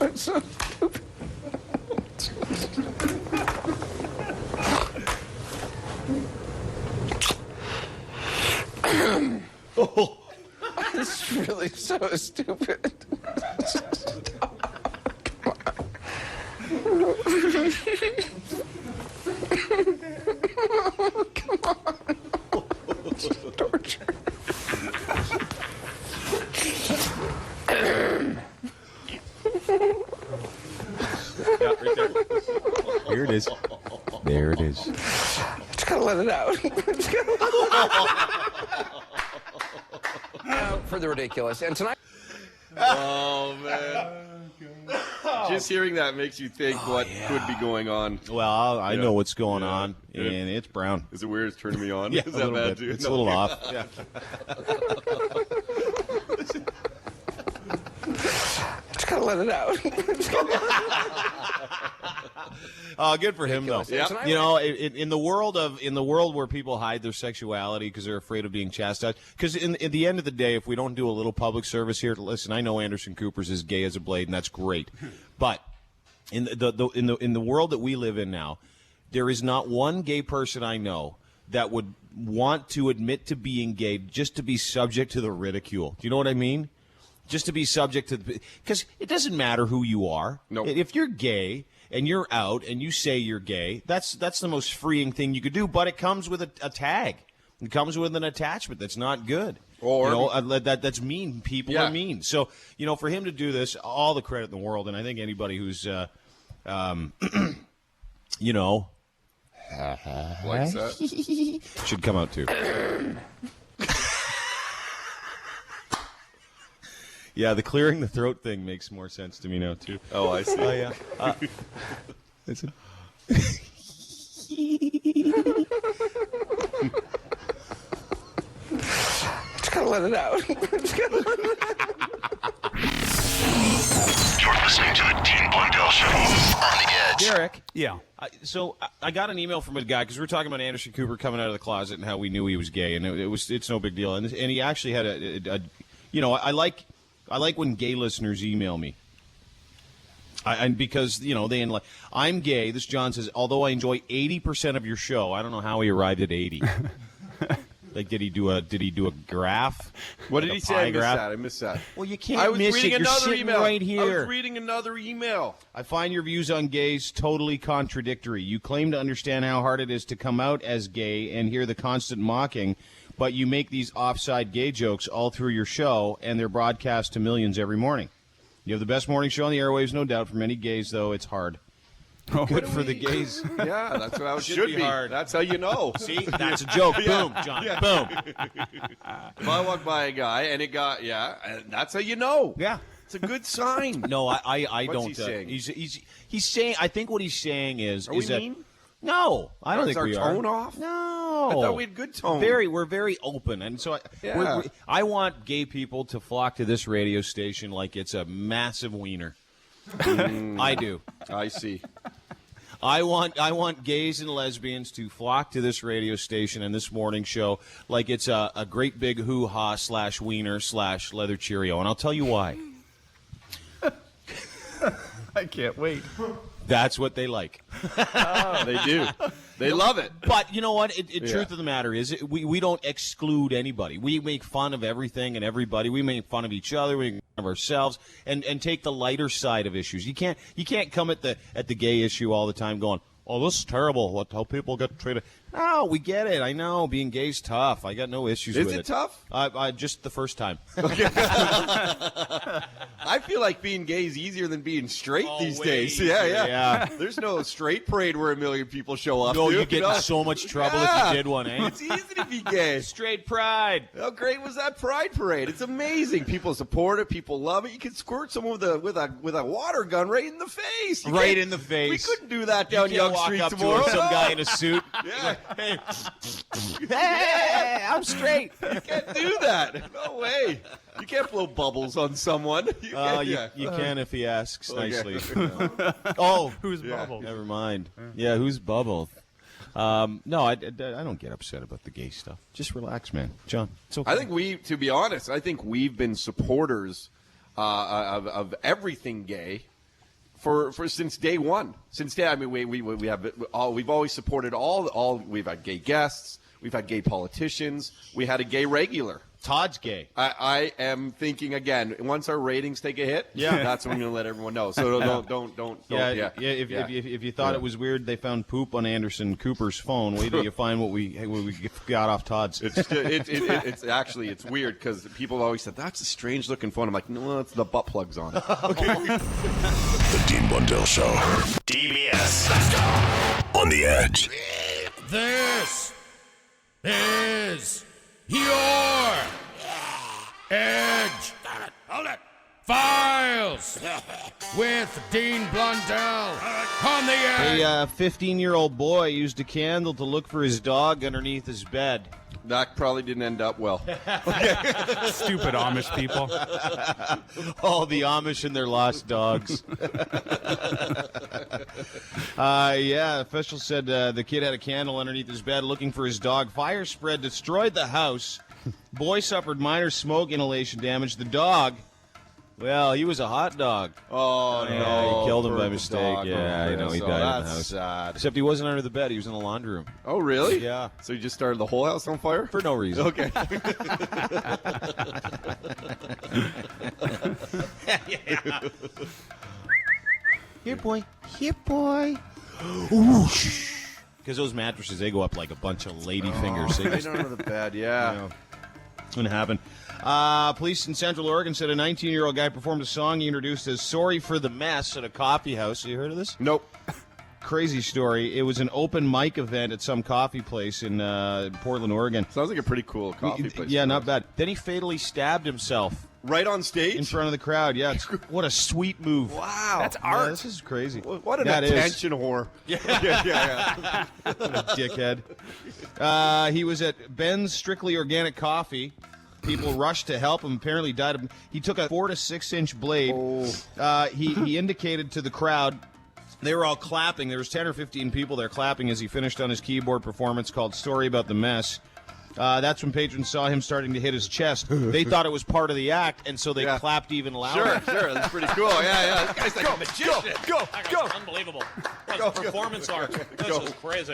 F: It's so stupid.
D: Oh.
F: It's really so stupid. Come on. It's torture.
D: Yeah, right there. Here it is. There it is.
F: Just gotta let it out. For the ridiculous. And tonight.
E: Oh, man. Just hearing that makes you think what could be going on.
D: Well, I know what's going on, and it's brown.
E: Is it weird? It's turning me on?
D: Yeah,
E: Is
D: a
E: that
D: little
E: bad
D: bit.
E: too?
D: It's a little off. Yeah.
F: Just gotta let it out.
D: Good for him, though.
E: Yeah.
D: You know, in the world where people hide their sexuality because they're afraid of being chastised. Because at the end of the day, if we don't do a little public service here, listen, I know Anderson Cooper's as gay as a blade, and that's great. But in the world that we live in now, there is not one gay person I know that would want to admit to being gay just to be subject to the ridicule. Do you know what I mean? Just to be subject to because it doesn't matter who you are.
E: No.
D: If you're gay and you're out and you say you're gay, that's the most freeing thing you could do. But it comes with a tag. It comes with an attachment that's not good.
E: Or
D: that's mean. People are mean. So for him to do this, all the credit in the world. And I think anybody who's
E: Likes that.
D: should come out too. Yeah, the clearing the throat thing makes more sense to me now, too.
E: Oh, I see.
D: Oh, yeah. Listen.
F: Just gotta let it out.
B: You're listening to the Dean Blundell Show on the Edge.
D: Derek.
G: Yeah.
D: So I got an email from a guy because we were talking about Anderson Cooper coming out of the closet and how we knew he was gay, and it's no big deal. And he actually had I like when gay listeners email me. Because they I'm gay. This John says, although I enjoy 80% of your show, I don't know how he arrived at 80. Like, did he do a graph?
E: What
D: Like
E: did
D: a
E: he say?
D: pie
E: I missed that.
D: Well, you can't
E: I was
D: miss
E: reading
D: it. You're
E: another
D: sitting
E: email
D: right
E: I
D: here.
E: was reading another email.
D: I find your views on gays totally contradictory. You claim to understand how hard it is to come out as gay and hear the constant mocking, but you make these offside gay jokes all through your show, and they're broadcast to millions every morning. You have the best morning show on the airwaves, no doubt. For many gays, though, it's hard. Good for the gays.
E: Yeah, that's what I
D: Should be hard.
E: That's how you know.
D: See, that's a joke. Boom, John.
E: Yeah.
D: Boom.
E: If I walk by a guy and it got, that's how you know.
D: Yeah.
E: It's a good sign.
D: No, I
E: What's
D: don't.
E: he saying?
D: He's saying. I think what he's saying is.
E: Are we
D: that,
E: mean?
D: No, I don't
E: Is
D: think
E: our
D: we are.
E: tone off?
D: No,
E: I thought we had good tone.
D: We're very open, and so
E: Yeah.
D: I want gay people to flock to this radio station like it's a massive wiener. I do.
E: I see.
D: I want gays and lesbians to flock to this radio station and this morning show like it's a great big hoo-ha / wiener / leather Cheerio, and I'll tell you why.
G: I can't wait.
D: That's what they like.
E: They do. They love it.
D: But you know what? Truth of the matter is, we don't exclude anybody. We make fun of everything and everybody. We make fun of each other. We make fun of ourselves, and take the lighter side of issues. You can't come at the gay issue all the time going, oh, this is terrible. How people get treated. No, we get it. I know being gay's tough. I got no issues with it.
E: Is it tough?
D: Just the first time.
E: I feel like being gay is easier than being straight these days. Yeah. There's no straight parade where 1 million people show up.
D: No,
E: dude,
D: you get in so much trouble if you did one, eh?
E: It's easy to be gay.
D: Straight pride.
E: How great was that pride parade? It's amazing. People support it. People love it. You can squirt someone with a water gun right in the face.
D: Right in the face.
E: We couldn't do that down
D: You
E: Yonge
D: walk
E: Street
D: up
E: tomorrow.
D: to some guy in a suit.
E: Yeah.
D: Hey, I'm straight.
E: You can't do that. No way. You can't blow bubbles on someone. You
D: can if he asks
E: Okay.
D: nicely. Oh,
G: Who's Bubbles?
D: never mind. Yeah, who's Bubbles? No, I don't get upset about the gay stuff. Just relax, man. John, it's okay.
E: I think to be honest, we've been supporters of everything gay for since day one. Since day, I mean, we've always supported all. We've had gay guests. We've had gay politicians. We had a gay regular.
D: Todd's gay.
E: I am thinking again. Once our ratings take a hit, that's when I'm going to let everyone know. So don't.
D: If you thought it was weird, they found poop on Anderson Cooper's phone. Wait till you find what we got off Todd's.
E: It's actually weird because people always said that's a strange looking phone. I'm like, no, it's the butt plugs on.
B: The Dean Blundell Show. DBS. On the Edge.
C: This is your Edge. Hold it. Files with Dean Blundell on the Edge.
D: A 15-year-old boy used a candle to look for his dog underneath his bed.
E: That probably didn't end up well.
G: Stupid Amish people.
D: Oh, the Amish and their lost dogs. Officials said the kid had a candle underneath his bed looking for his dog. Fire spread, destroyed the house. Boy suffered minor smoke inhalation damage. The dog, well, he was a hot dog.
E: Oh, no.
D: He killed him by
E: Poor
D: mistake.
E: dog.
D: He
E: So
D: died in the
E: that's
D: house.
E: sad.
D: Except he wasn't under the bed. He was in the laundry room.
E: Oh, really?
D: Yeah.
E: So you just started the whole house on fire?
D: For no reason.
E: Okay.
D: Here, boy. Here, boy. Because those mattresses, they go up like a bunch of lady fingers.
E: Right under the bed, yeah.
D: Wouldn't happen. Police in Central Oregon said a 19-year-old guy performed a song he introduced as Sorry for the Mess at a coffee house. Have you heard of this?
E: Nope.
D: Crazy story. It was an open mic event at some coffee place in Portland, Oregon.
E: Sounds like a pretty cool coffee place.
D: Yeah, not bad. Then he fatally stabbed himself.
E: Right on stage?
D: In front of the crowd, yeah. What a sweet move.
E: Wow.
G: That's art.
D: Yeah, this is crazy.
E: What an
D: That is.
E: attention whore. Yeah.
D: What a dickhead. He was at Ben's Strictly Organic Coffee. People rushed to help him. Apparently died of. He took a 4 to 6 inch blade. He indicated to the crowd. They were all clapping. There was 10 or 15 people there clapping as he finished on his keyboard performance called Story About the Mess. That's when patrons saw him starting to hit his chest. They thought it was part of the act, and so they clapped even louder.
E: Sure. That's pretty cool. Yeah. This guy's like a magician.
K: Go. Unbelievable. That's a performance art. This is crazy.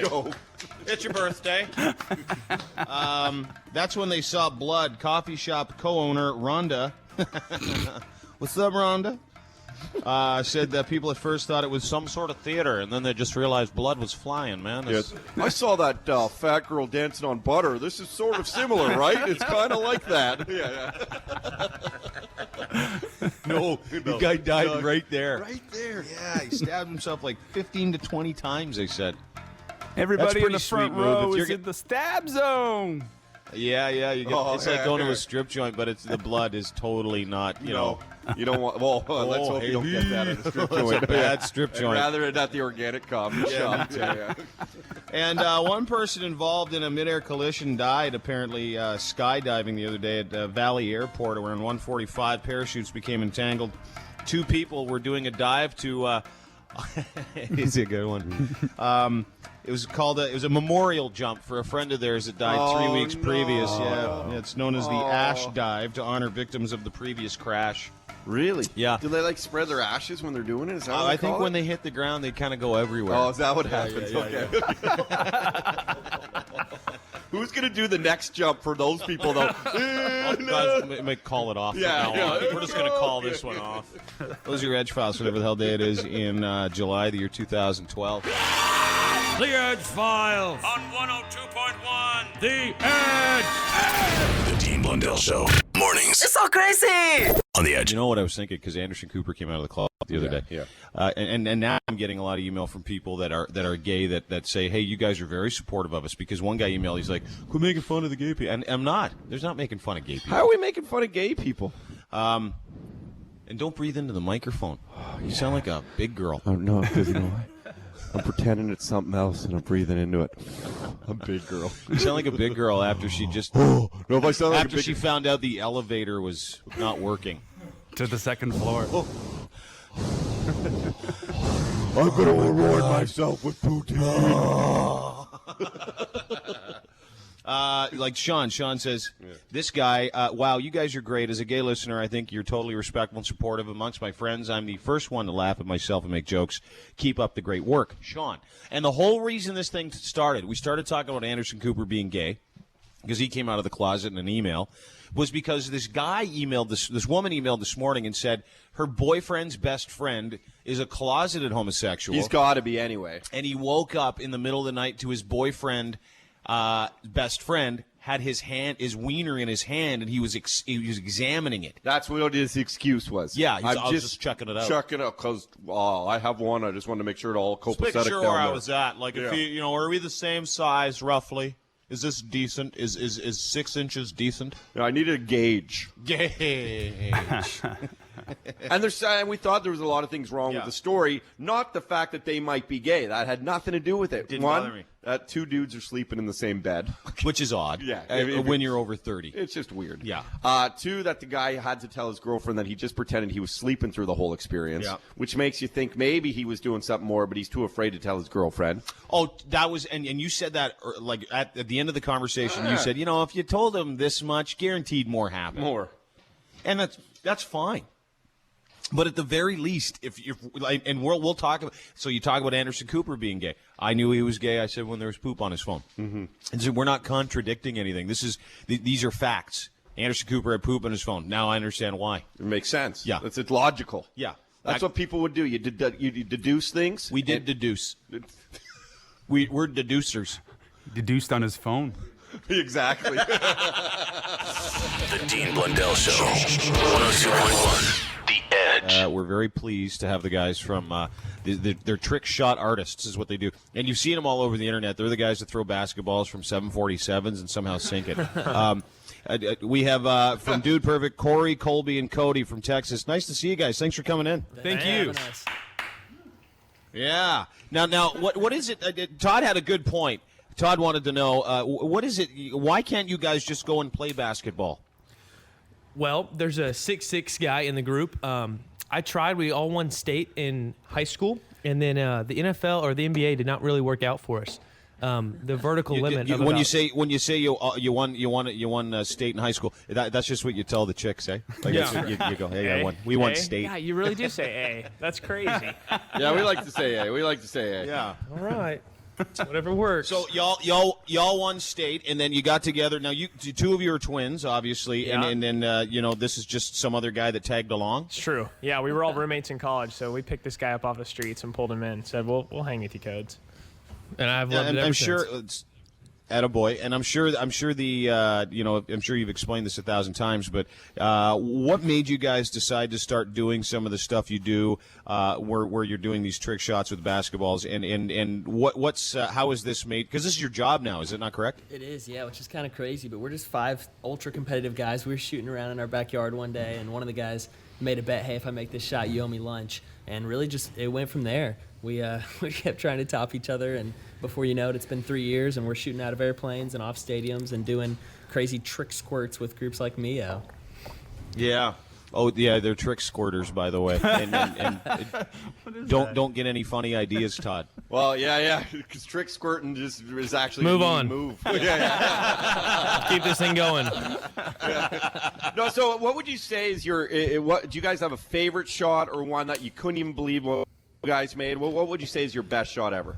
K: It's your birthday.
D: That's when they saw blood. Coffee shop co-owner Rhonda. What's up, Rhonda? Said that people at first thought it was some sort of theater, and then they just realized blood was flying, man.
E: Yes. I saw that fat girl dancing on butter. This is sort of similar, right? It's kind of like that.
D: No, the guy died right there.
E: Right there.
D: Yeah, he stabbed himself like 15 to 20 times, they said.
G: Everybody in the
D: sweet
G: front
D: move.
G: row
D: If
G: is in the stab zone.
D: Yeah. It's like going to a strip joint, but the blood is totally not, you know.
E: You don't want. Well, let's hope you don't get that at a strip joint.
D: It's a bad strip joint.
E: Rather at the organic coffee shop. Yeah.
D: And one person involved in a midair collision died, apparently skydiving the other day at Valley Airport around 1:45. Parachutes became entangled. 2 people were doing a dive to. It's a good one. It was a memorial jump for a friend of theirs that died 3 weeks previous. Yeah, it's known as the Ash Dive to honor victims of the previous crash.
E: Really?
D: Yeah.
E: Do they spread their ashes when they're doing it? Is that what
D: I think when they hit the ground, they kind of go everywhere.
E: Oh, is that what happens?
D: Yeah.
E: Who's going to do the next jump for those people, though?
D: Guys, may call it off. We're just going to call this one off. Those are your Edge Files, whatever the hell day it is, in July, the year 2012.
C: The Edge Files on 102.1 The Edge.
B: The Dean Blundell Show. Mornings.
L: It's so crazy!
B: On the Edge.
D: You know what I was thinking? Because Anderson Cooper came out of the closet the other day.
E: Yeah.
D: And now I'm getting a lot of email from people that are gay that say, hey, you guys are very supportive of us. Because one guy emailed, he's like, quit making fun of the gay people. And I'm not. There's not making fun of gay people.
E: How are we making fun of gay people?
D: And don't breathe into the microphone. You sound like a big girl.
E: Oh, no, because you know what? I'm pretending it's something else and I'm breathing into it. I'm a big girl.
D: You sound like a big girl after she just.
E: No, if I sound like
D: after she found out the elevator was not working.
G: To the second floor.
E: I'm going to reward myself with poutine.
D: Like Sean says, this guy, wow, you guys are great. As a gay listener, I think you're totally respectful and supportive amongst my friends. I'm the first one to laugh at myself and make jokes. Keep up the great work, Sean. And the whole reason this thing started, we started talking about Anderson Cooper being gay, because he came out of the closet in an email, was because this guy emailed, this woman emailed this morning and said her boyfriend's best friend is a closeted homosexual.
E: He's got to be anyway.
D: And he woke up in the middle of the night to his boyfriend, best friend, had his wiener in his hand, and he was examining it.
E: That's what his excuse was.
D: Yeah, I was just checking it out.
E: Checking it out because I have one. I just wanted to make sure it all copacetic
K: Make sure
E: down
K: where
E: there.
K: I was at. Like, if are we the same size roughly? Is this decent? Is 6 inches decent?
E: I needed a gauge.
D: Gauge.
E: And we thought there was a lot of things wrong with the story, not the fact that they might be gay. That had nothing to do with it.
D: Didn't bother me.
E: That 2 dudes are sleeping in the same bed.
D: Which is odd.
E: Yeah.
D: When you're over 30.
E: It's just weird.
D: Yeah.
E: 2, that the guy had to tell his girlfriend that he just pretended he was sleeping through the whole experience, which makes you think maybe he was doing something more, but he's too afraid to tell his girlfriend.
D: Oh, that was, and you said that, like, at the end of the conversation, you said, if you told him this much, guaranteed more happened.
E: More.
D: And that's fine. But at the very least, and we'll talk about. So you talk about Anderson Cooper being gay. I knew he was gay. I said when there was poop on his phone. Mm-hmm. And so we're not contradicting anything. These are facts. Anderson Cooper had poop on his phone. Now I understand why.
E: It makes sense.
D: Yeah,
E: it's logical.
D: Yeah,
E: that's what people would do. You deduce things.
D: We did deduce. We're deducers.
G: Deduced on his phone.
E: Exactly.
B: The Dean Blundell Show. 102.1. The Edge.
D: We're very pleased to have the guys from they're trick shot artists is what they do. And you've seen them all over the internet. They're the guys that throw basketballs from 747s and somehow sink it. We have from Dude Perfect, Corey, Colby, and Cody from Texas. Nice to see you guys. Thanks for coming in.
G: Thank you.
D: Yeah. Now, what is it? Todd had a good point. Todd wanted to know, what is it? Why can't you guys just go and play basketball?
M: Well, there's a 6'6" guy in the group. I tried. We all won state in high school, and then the NFL or the NBA did not really work out for us. the vertical limit. Of
D: when
M: about,
D: you say you won state in high school, that's just what you tell the chicks, eh? Like you go, hey, we won state.
L: Yeah, you really do say A. That's crazy.
E: Yeah, we like to say A. We like to say A.
D: Yeah.
L: All right. Whatever works.
D: So y'all won state, and then you got together. Now two of you are twins, obviously,
L: Yeah.
D: and then this is just some other guy that tagged along.
L: It's true. Yeah, we were all roommates in college, so we picked this guy up off the streets and pulled him in. Said, "We'll hang with you, Codes."
M: And I've loved it ever
D: I'm
M: since.
D: sure it's attaboy, and I'm sure I'm sure you've explained this 1,000 times, but what made you guys decide to start doing some of the stuff you do, where you're doing these trick shots with basketballs, and what's how is this made? Because this is your job now, is it not correct?
N: It is, yeah, which is kind of crazy, but we're just 5 ultra competitive guys. We were shooting around in our backyard one day, and one of the guys made a bet, hey, if I make this shot, you owe me lunch, and really just it went from there. We kept trying to top each other, and before you know it, it's been 3 years, and we're shooting out of airplanes and off stadiums and doing crazy trick squirts with groups like Mio.
D: Yeah. Oh, yeah, they're trick squirters, by the way. And don't get any funny ideas, Todd.
E: Well, yeah, because trick squirting just is actually
M: Move on.
E: Move. Yeah.
M: Keep this thing going.
E: No, so what would you say is your? What do you guys have a favorite shot or one that you couldn't even believe what you guys made? What would you say is your best shot ever?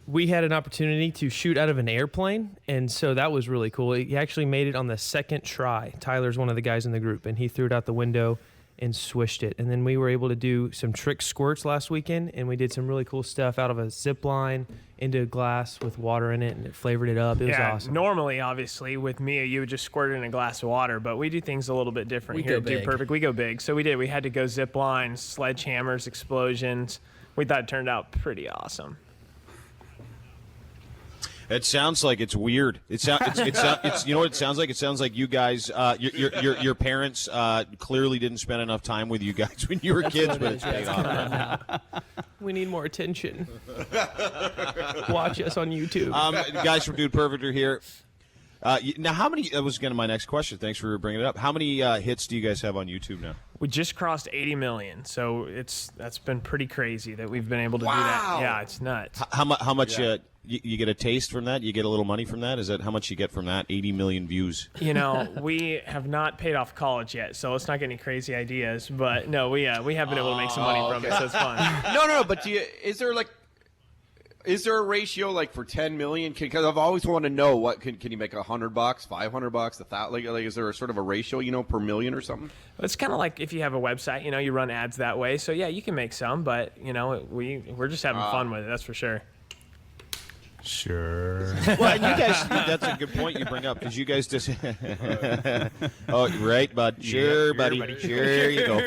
M: We had an opportunity to shoot out of an airplane, and so that was really cool. He actually made it on the second try. Tyler's one of the guys in the group, and he threw it out the window and swished it. And then we were able to do some trick squirts last weekend, and we did some really cool stuff out of a zip line into a glass with water in it, and it flavored it up. It was awesome.
L: Normally, obviously, with Mia, you would just squirt it in a glass of water, but we do things a little bit different
N: We
L: here.
N: go big.
L: Perfect. We go big. So we did. We had to go zip lines, sledgehammers, explosions. We thought it turned out pretty awesome.
D: It sounds like it's weird. It's you know what it sounds like? It sounds like you guys, your parents clearly didn't spend enough time with you guys when you were kids, but it's paid off.
M: We need more attention. Watch us on YouTube.
D: Guys from Dude Perfect are here. Now, how many? That was going to my next question. Thanks for bringing it up. How many hits do you guys have on YouTube now?
L: We just crossed 80 million, so that's been pretty crazy that we've been able to do that. Yeah, it's nuts.
D: How much? You get a taste from that? You get a little money from that? Is that how much you get from that? 80 million views.
L: You know, we have not paid off college yet, so let's not get any crazy ideas. But no, we have been able to make some money from it, so it's fun.
E: No. But is there a ratio like for 10 million? Because I've always wanted to know what can you make $100, $500, $1,000? Like is there a sort of a ratio, per million or something?
L: It's kind of like if you have a website, you run ads that way. So yeah, you can make some, but we're just having fun with it. That's for sure.
G: Sure.
D: Well, and you guys, that's a good point you bring up because you guys just. Oh, right, bud. Sure, buddy. Sure, you go.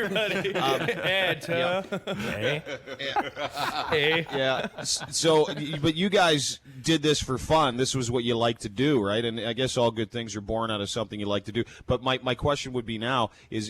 D: Yeah. So, but you guys did this for fun. This was what you like to do, right? And I guess all good things are born out of something you like to do. But my question would be now is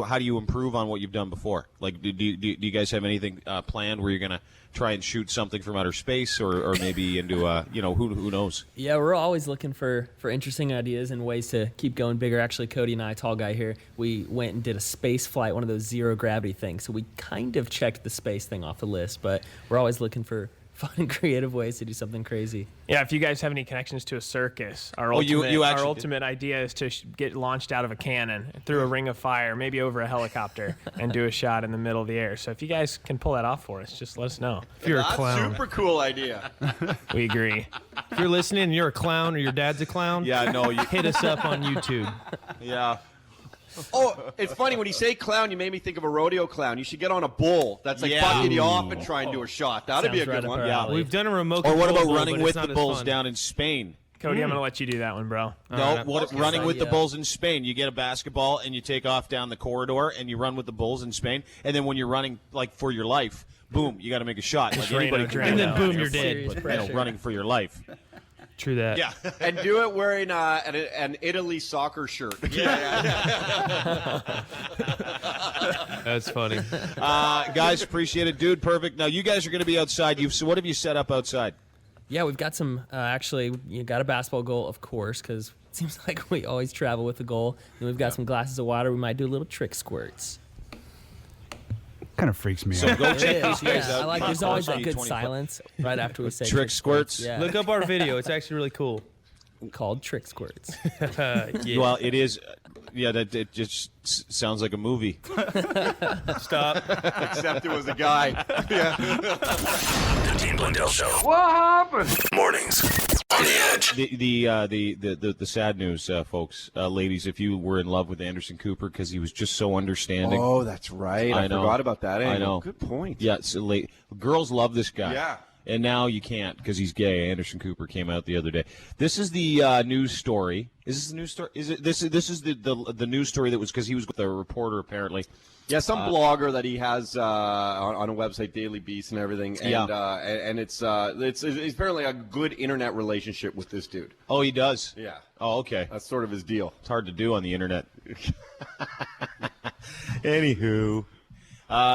D: how do you improve on what you've done before? Like, do you guys have anything planned where you're going to try and shoot something from outer space or maybe into who knows?
N: Yeah, we're always looking for interesting ideas and ways to keep going bigger. Actually, Cody and I, tall guy here, we went and did a space flight, one of those zero gravity things. So we kind of checked the space thing off the list, but we're always looking for fun and creative ways to do something crazy.
L: Yeah, if you guys have any connections to a circus, our ultimate idea is to get launched out of a cannon through a ring of fire, maybe over a helicopter, and do a shot in the middle of the air. So if you guys can pull that off for us, just let us know.
M: If you're a clown.
E: Super cool idea.
L: We agree.
M: If you're listening and you're a clown or your dad's a clown, hit us up on YouTube.
D: Yeah.
E: Oh, it's funny when you say clown, you made me think of a rodeo clown. You should get on a bull that's like bucking you off and try and do a shot. That'd be a good one.
D: Yeah,
M: we've done a remote.
D: Or what about
M: bull,
D: running
M: but
D: with
M: it's
D: the
M: not
D: bulls
M: as fun.
D: down in Spain?
L: Cody, I'm going to let you do that one, bro.
D: Running with the bulls in Spain. You get a basketball and you take off down the corridor and you run with the bulls in Spain. And then when you're running like for your life, boom, you got to make a shot. Like anybody can
M: and
D: do
M: then
D: that.
M: boom, you're dead.
D: But, running for your life.
M: True that.
D: Yeah.
E: And do it wearing an Italy soccer shirt.
M: That's funny.
D: Guys, appreciate it. Dude, perfect. Now, you guys are going to be outside. So what have you set up outside?
N: Yeah, we've got some, actually, you got a basketball goal, of course, because it seems like we always travel with a goal. And we've got some glasses of water. We might do little trick squirts.
G: Kind of freaks me
D: So
G: out.
D: go check
N: Yeah,
D: these guys out.
N: I like. There's always that good
D: 20
N: silence right after we say
D: Trick squirts.
N: Yeah.
M: Look up our video. It's actually really cool.
N: Called Trick Squirts.
M: Yeah.
D: Well, it is. Yeah, that it just sounds like a movie.
M: Stop.
E: Except it was a guy. Yeah.
B: The Dean Blundell Show.
A: What happened?
B: Mornings on the Edge.
D: The sad news, folks, ladies, if you were in love with Anderson Cooper because he was just so understanding.
E: Oh, that's right. I forgot about that.
D: I know.
E: Good point.
D: Yeah, girls love this guy.
E: Yeah.
D: And now you can't because he's gay. Anderson Cooper came out the other day. This is the news story. Is this the news story? Is it this is the news story that was because he was with a reporter apparently.
E: Yeah, some blogger that he has on a website, Daily Beast and everything, and and it's apparently a good internet relationship with this dude.
D: Oh, he does.
E: Yeah.
D: Oh, okay.
E: That's sort of his deal.
D: It's hard to do on the internet. Anywho.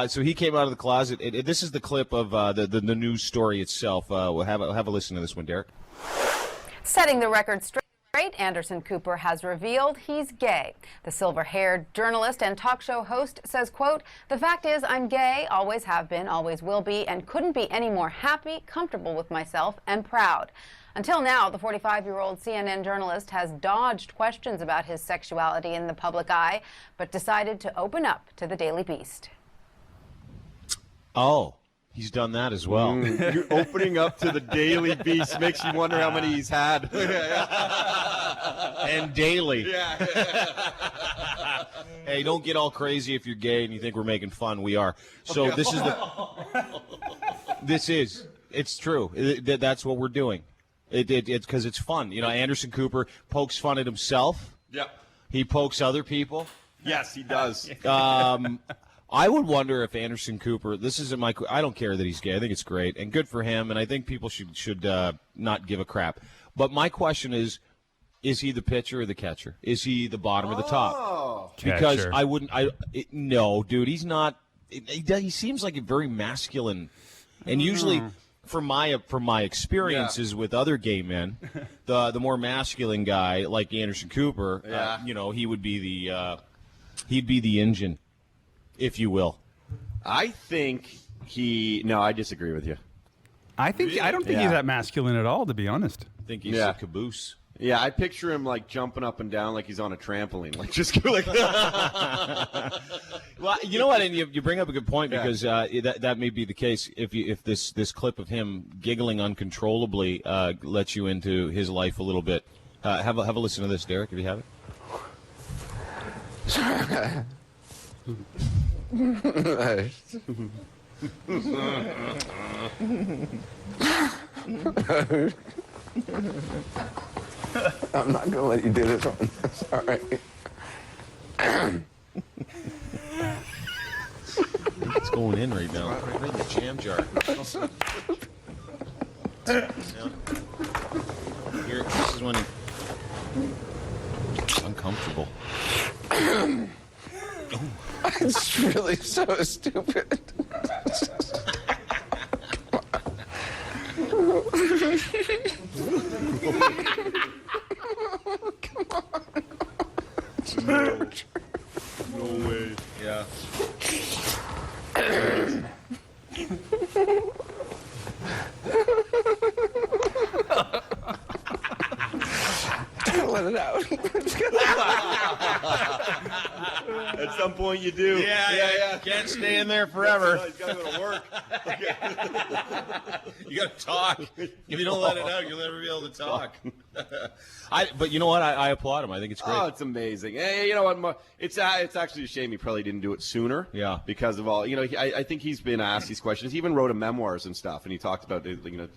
D: So he came out of the closet. This is the clip of the news story itself. We'll have a listen to this one, Derek.
J: Setting the record straight, Anderson Cooper has revealed he's gay. The silver-haired journalist and talk show host says, quote, "The fact is I'm gay, always have been, always will be, and couldn't be any more happy, comfortable with myself, and proud." Until now, the 45-year-old CNN journalist has dodged questions about his sexuality in the public eye, but decided to open up to the Daily Beast.
D: Oh, he's done that as well.
E: You're opening up to the Daily Beast makes you wonder how many he's had.
D: And daily.
E: Yeah.
D: Hey, don't get all crazy if you're gay and you think we're making fun. We are. So this is it's true. That's what we're doing. It's because it's fun. You know, Anderson Cooper pokes fun at himself.
E: Yeah.
D: He pokes other people.
E: Yes, he does.
D: I would wonder if Anderson Cooper. This isn't my. I don't care that he's gay. I think it's great and good for him. And I think people should not give a crap. But my question is he the pitcher or the catcher? Is he the bottom or the top? Because
G: Catcher.
D: I wouldn't. No, dude, he's not. He seems like a very masculine, and usually. From my experiences with other gay men, the more masculine guy like Anderson Cooper, he would be he'd be the engine, if you will.
E: I think I disagree with you.
G: I don't think he's that masculine at all, to be honest.
D: I think he's a caboose.
E: Yeah, I picture him like jumping up and down like he's on a trampoline, like just like.
D: Well, you know what, and you bring up a good point because that may be the case if this clip of him giggling uncontrollably lets you into his life a little bit. Have a listen to this, Derek, if you have
F: it. I'm not gonna let you do this one. Sorry.
D: It's going in right now. Right in the jam jar. Here, this is when it's uncomfortable.
F: It's really so stupid. Come on.
D: No way. Yeah.
F: Let it out.
E: At some point, you do.
D: Yeah. Can't stay in there forever.
E: You gotta go to work.
D: You got to talk. If you don't let it out, you'll never be able to talk. But you know what? I applaud him. I think it's great.
E: Oh, it's amazing. Hey, you know what? It's actually a shame he probably didn't do it sooner.
D: Yeah.
E: Because of all, I think he's been asked these questions. He even wrote memoirs and stuff, and he talked about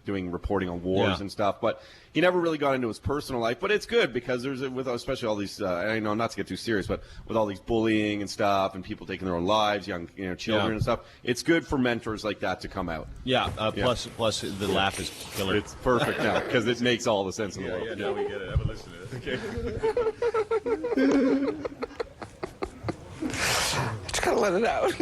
E: doing reporting on wars and stuff. But he never really got into his personal life. But it's good because with especially all these. I know not to get too serious, but with all these bullying and stuff, and people taking their own lives, young children and stuff, it's good for mentors like that to come out.
D: Yeah. Plus the laugh is killer.
E: It's perfect now because it makes all the sense in the world.
D: Yeah. Now we get it. Have a listen to it. Okay.
F: Just gotta let it out.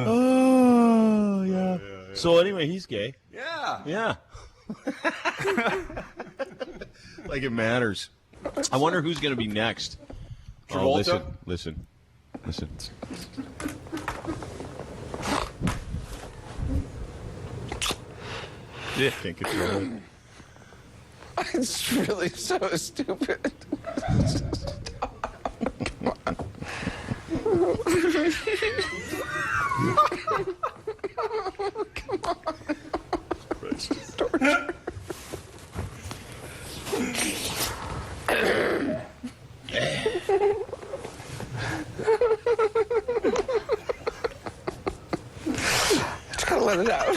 D: Oh, yeah. So anyway, he's gay.
E: Yeah.
D: Yeah. Like it matters. I wonder who's going to be next.
E: Travolta?
D: Oh, listen. Yeah, can't control it.
F: It's really so stupid. Come on. Torture. Just gotta let it out.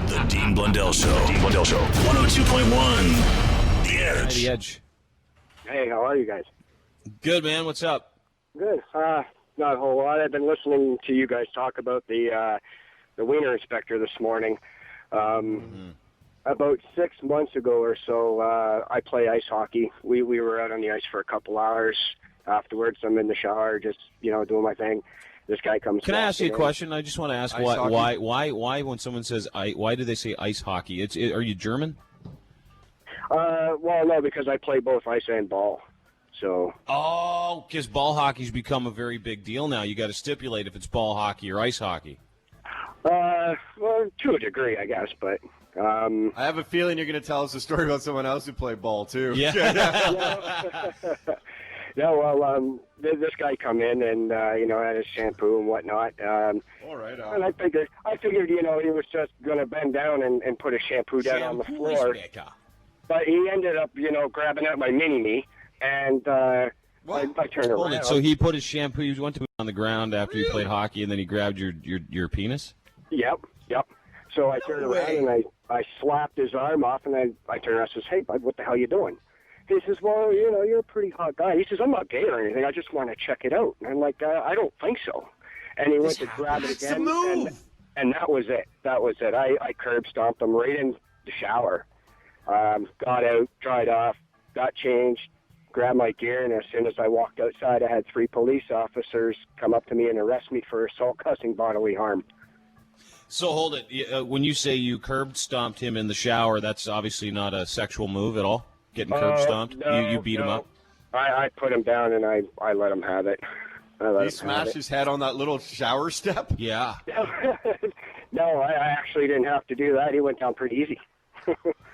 B: The Dean Blundell Show. Dean Blundell Show. 102.1. The Edge.
D: The Edge.
O: Hey, how are you guys?
D: Good, man. What's up?
O: Good. Not a whole lot. I've been listening to you guys talk about the wiener inspector this morning. About 6 months ago or so, I play ice hockey. We were out on the ice for a couple hours. Afterwards, I'm in the shower, just doing my thing. This guy comes.
D: Can I ask you a question? I just want to ask
E: Ice
D: why when someone says why do they say ice hockey? Are you German?
O: Well, no, because I play both ice and ball. So.
D: Oh, because ball hockey's become a very big deal now. You got to stipulate if it's ball hockey or ice hockey.
O: Well, to a degree, I guess, but.
E: I have a feeling you're going to tell us a story about someone else who played ball too.
O: Yeah. Yeah, well, this guy come in and had his shampoo and whatnot.
E: All right.
O: And I figured, he was just going to bend down and put his shampoo down on the floor. But he ended up, grabbing out my mini-me, and I turned around.
D: Hold it. So he put his shampoo. He went to put it on the ground after he played hockey, and then he grabbed your penis.
O: Yep. So I turned around and I slapped his arm off, and I turned around and says, "Hey, bud, what the hell are you doing?" He says, "Well, you're a pretty hot guy." He says, "I'm not gay or anything. I just want to check it out." And I'm like, "I don't think so." And he went to grab it again, and that was it. I curb stomped him right in the shower. Got out, dried off, got changed, grabbed my gear, and as soon as I walked outside, I had 3 police officers come up to me and arrest me for assault, causing bodily harm.
D: So hold it. When you say you curb stomped him in the shower, that's obviously not a sexual move at all? Getting curb stomped?
O: No,
D: you beat him up?
O: I put him down, and I let him have it.
E: He smashed his head on that little shower step?
D: Yeah.
O: No, I actually didn't have to do that. He went down pretty easy.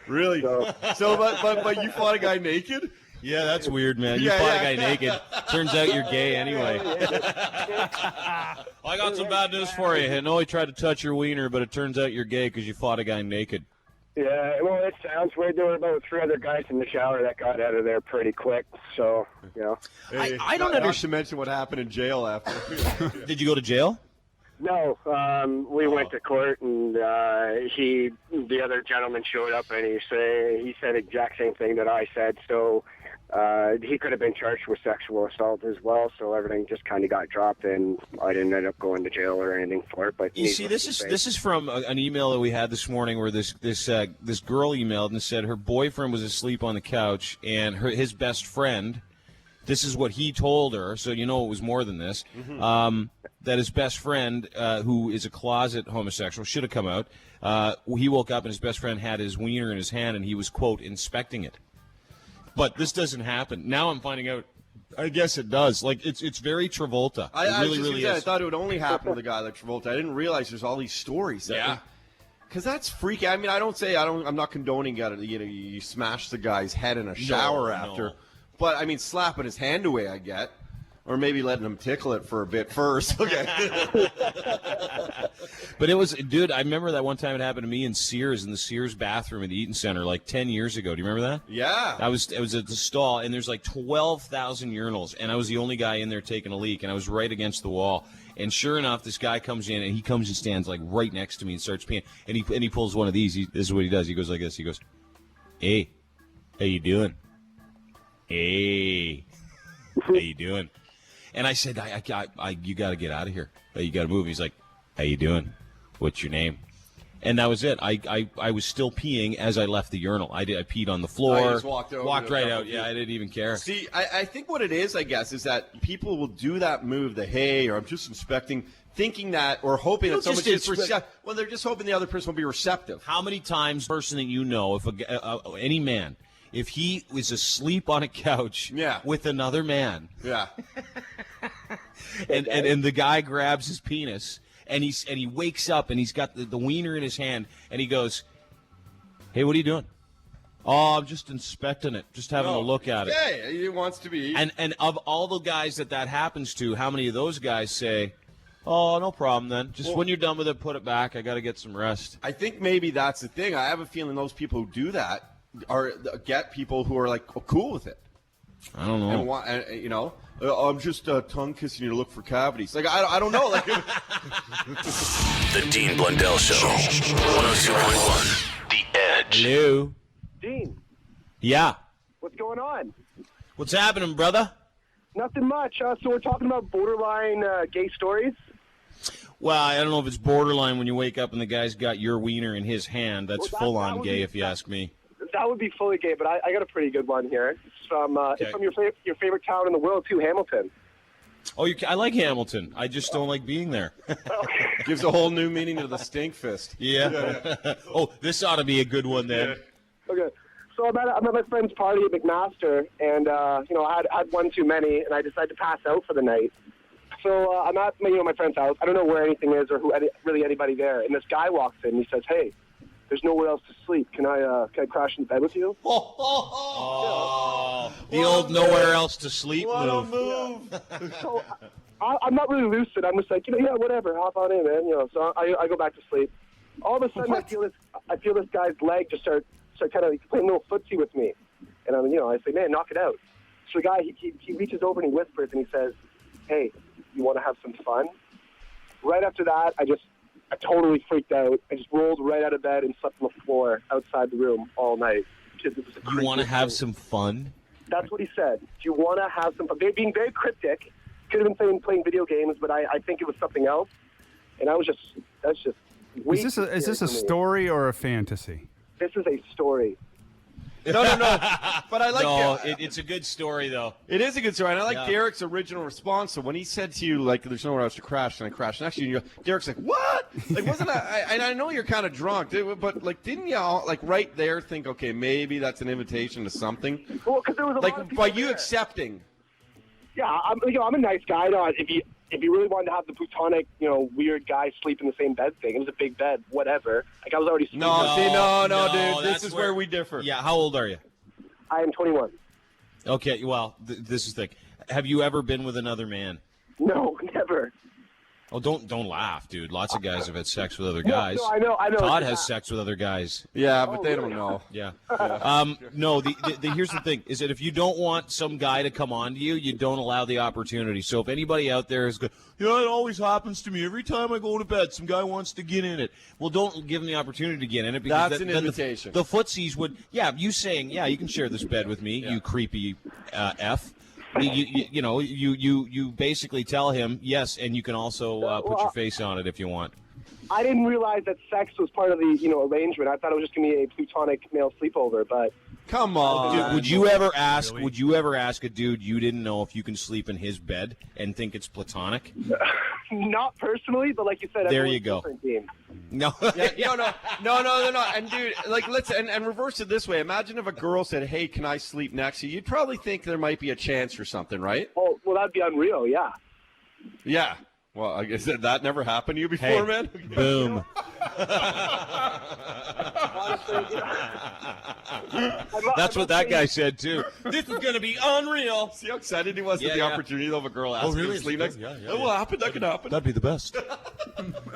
E: Really? But you fought a guy naked?
D: Yeah, that's weird, man. You fought a guy naked. Turns out you're gay anyway. I got some bad news for you. I know he tried to touch your wiener, but it turns out you're gay because you fought a guy naked.
O: Yeah, well, it sounds weird. There were about 3 other guys in the shower that got out of there pretty quick. So,
E: Hey,
D: I don't understand.
E: Not to mention what happened in jail after.
D: Did you go to jail?
O: No, we went to court, and the other gentleman showed up, and he said the exact same thing that I said. So he could have been charged with sexual assault as well. So everything just kind of got dropped, and I didn't end up going to jail or anything for it. But
D: you see, this is from an email that we had this morning where this girl emailed and said her boyfriend was asleep on the couch, and his best friend. This is what he told her, so it was more than this. That his best friend, who is a closet homosexual, should have come out. He woke up and his best friend had his wiener in his hand, and he was, quote, inspecting it. But this doesn't happen. Now I'm finding out, I guess it does. Like, it's very Travolta.
E: I
D: really is.
E: I thought it would only happen with a guy like Travolta. I didn't realize there's all these stories.
D: Yeah.
E: Because that's freaky. I mean, I'm not condoning you smash the guy's head in a shower after.
D: No.
E: But, I mean, slapping his hand away, I get. Or maybe letting him tickle it for a bit first. Okay.
D: But it was, dude, I remember that one time it happened to me in Sears, in the Sears bathroom at the Eaton Center, like 10 years ago. Do you remember that?
E: Yeah.
D: It was at the stall, and there's like 12,000 urinals, and I was the only guy in there taking a leak, and I was right against the wall. And sure enough, this guy comes in, and he comes and stands like right next to me and starts peeing. And he pulls one of these. This is what he does. He goes like this. He goes, "Hey, how you doing? Hey, how you doing?" And I said, you got to get out of here. You got to move. He's like, "How you doing? What's your name?" And that was it. I was still peeing as I left the urinal. I peed on the floor.
E: I just walked
D: right out. Yeah, I didn't even care.
E: See, I think what it is, I guess, is that people will do that move, or I'm just inspecting, thinking that or hoping that someone is receptive. Well, they're just hoping the other person will be receptive.
D: How many times, person that you know, if any man, if he was asleep on a couch with another man, and the guy grabs his penis. And he wakes up and he's got the wiener in his hand and he goes, "Hey, what are you doing?" "Oh, I'm just inspecting it, just having a look at it."
E: Yeah, he wants to be.
D: And of all the guys that happens to, how many of those guys say, "Oh, no problem then. Just when you're done with it, put it back. I got to get some rest."
E: I think maybe that's the thing. I have a feeling those people who do that get people who are like cool with it.
D: I don't know.
E: And I'm just tongue kissing you to look for cavities. Like I don't know. Like
B: The Dean Blundell Show, 102.1, The Edge.
D: Hello.
P: Dean.
D: Yeah.
P: What's going on?
D: What's happening, brother?
P: Nothing much. So we're talking about borderline gay stories.
D: Well, I don't know if it's borderline when you wake up and the guy's got your wiener in his hand. That's full-on gay, if you ask me.
P: That would be fully gay, but I got a pretty good one here. It's from your favorite town in the world, too, Hamilton.
D: Oh, I like Hamilton. I just don't like being there.
E: Gives a whole new meaning to the stink fist.
D: Yeah. Oh, this ought to be a good one then.
P: Okay. So I'm at my friend's party at McMaster, and I had one too many, and I decided to pass out for the night. So I'm at my friend's house. I don't know where anything is or really anybody there, and this guy walks in and he says, "Hey, there's nowhere else to sleep. Can I crash in bed with you?"
D: The old nowhere else to sleep
E: move.
P: So I'm not really lucid. I'm just like, yeah, whatever. Hop on in, man. So I go back to sleep. All of a sudden, I feel this guy's leg just start kind of playing a little footsie with me, and I say, "Man, knock it out." So the guy he reaches over and he whispers and he says, "Hey, you want to have some fun?" Right after that, I totally freaked out. I just rolled right out of bed and slept on the floor outside the room all night. It was
D: you want to have some fun?
P: That's what he said. Do you want to have some fun? They're being very cryptic. Could have been playing video games, but I think it was something else. And that's just.
G: Is this a story or a fantasy?
P: This is a story.
E: No. But I like
D: it's a good story, though.
E: It is a good story. And I like Derek's original response. So when he said to you, like, there's nowhere else to crash, and I crashed next to you, and Derek's like, "What?" Like, wasn't I know you're kind of drunk, but, like, didn't you all, like, right there think, okay, maybe that's an invitation to something?
P: Well, because there was a lot of people
E: by you
P: there.
E: Accepting.
P: Yeah, I'm a nice guy. If you really wanted to have the plutonic, weird guy sleep in the same bed thing, it was a big bed, whatever. Like, I was already sleeping.
E: No, dude. This is where we differ.
D: Yeah, how old are you?
P: I am 21.
D: Okay, well, this is the thing. Have you ever been with another man?
P: No, never.
D: Oh, don't laugh, dude. Lots of guys have had sex with other guys.
P: No, I know.
D: Todd has sex with other guys.
E: Yeah, but they don't know.
D: Yeah. No, here's the thing, is that if you don't want some guy to come on to you, you don't allow the opportunity. So if anybody out there is going, it always happens to me. Every time I go to bed, some guy wants to get in it. Well, don't give him the opportunity to get in it. Because
E: that's an invitation.
D: The footsies would, you saying, you can share this bed with me, you creepy F. You basically tell him yes, and you can also put your face on it if you want.
P: I didn't realize that sex was part of the arrangement. I thought it was just gonna be a plutonic male sleepover. But
E: come on,
D: dude, would you ever ask? Really? Would you ever ask a dude you didn't know if you can sleep in his bed and think it's platonic?
P: Not personally, but like you said,
D: there you go.
E: No. No. And dude, like let's and reverse it this way. Imagine if a girl said, "Hey, can I sleep next to you?" You'd probably think there might be a chance or something, right?
P: Oh, well, that'd be unreal. Yeah.
E: Yeah. Well, I guess that never happened to you before, man.
D: Boom. That's what that guy said too. This is going to be unreal.
E: See how excited he was at the opportunity of a girl asking him to sleep next. That will happen. That could happen.
D: That'd be the best.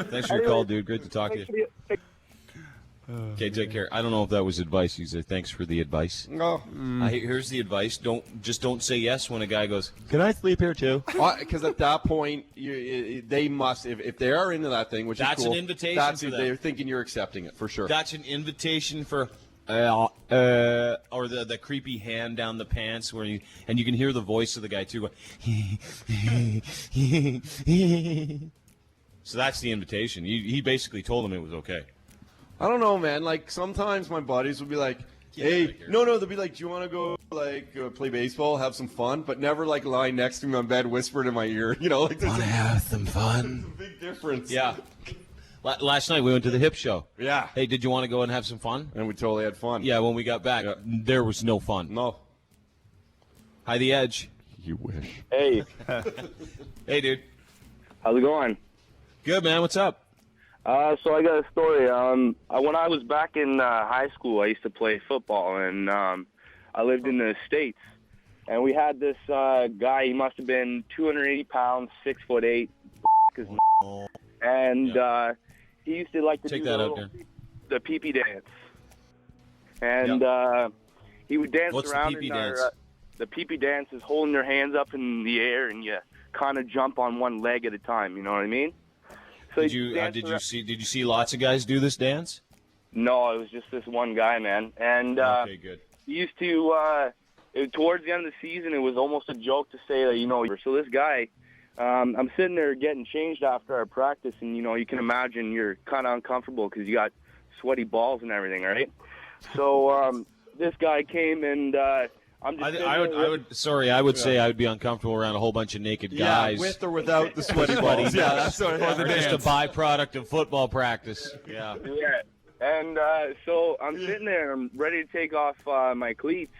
D: Thanks for your call, dude. Great to talk to you. Okay, take care. I don't know if that was advice. You said thanks for the advice.
E: No.
D: Here's the advice. Don't say yes when a guy goes, "Can I sleep here too?"
E: Because at that point, they must. If they are into that thing, which
D: that's
E: is cool,
D: an invitation for them.
E: They're thinking you're accepting it for sure.
D: That's an invitation for. Or the creepy hand down the pants where you can hear the voice of the guy too going, so that's the invitation. He basically told him it was okay.
E: I don't know, man. Like, sometimes my buddies will be like, hey, no, they'll be like, do you want to go, like, play baseball, have some fun? But never, like, lie next to me on bed, whispering in my ear. You know, like,
D: want to have some fun?
E: There's a big difference.
D: Yeah. Last night we went to the hip show.
E: Yeah.
D: Hey, did you want to go and have some fun?
E: And we totally had fun.
D: Yeah, when we got back, there was no fun.
E: No.
D: Hi, The Edge.
E: You wish.
Q: Hey.
D: Hey, dude.
Q: How's it going?
D: Good, man. What's up?
Q: So I got a story. When I was back in high school, I used to play football, and I lived in the States. And we had this guy. He must have been 280 pounds, 6'8", and he used to like to
D: Check
Q: do
D: that out there.
Q: The pee-pee dance. And he would dance
D: What's
Q: around
D: the pee-pee
Q: in our,
D: dance?
Q: the pee-pee dance is holding your hands up in the air, and you kind of jump on one leg at a time. You know what I mean? So
D: Did you see lots of guys do this dance?
Q: No, it was just this one guy, man. And
D: okay, good.
Q: he used to towards the end of the season, it was almost a joke to say that, so this guy, I'm sitting there getting changed after our practice, and you can imagine you're kind of uncomfortable because you got sweaty balls and everything, right? So this guy came, and I'm just
D: I would say I would be uncomfortable around a whole bunch of naked guys.
E: With or without the sweaty balls. Yeah, that's what
D: just a byproduct of football practice. Yeah.
Q: Yeah. And so I'm sitting there, and I'm ready to take off my cleats.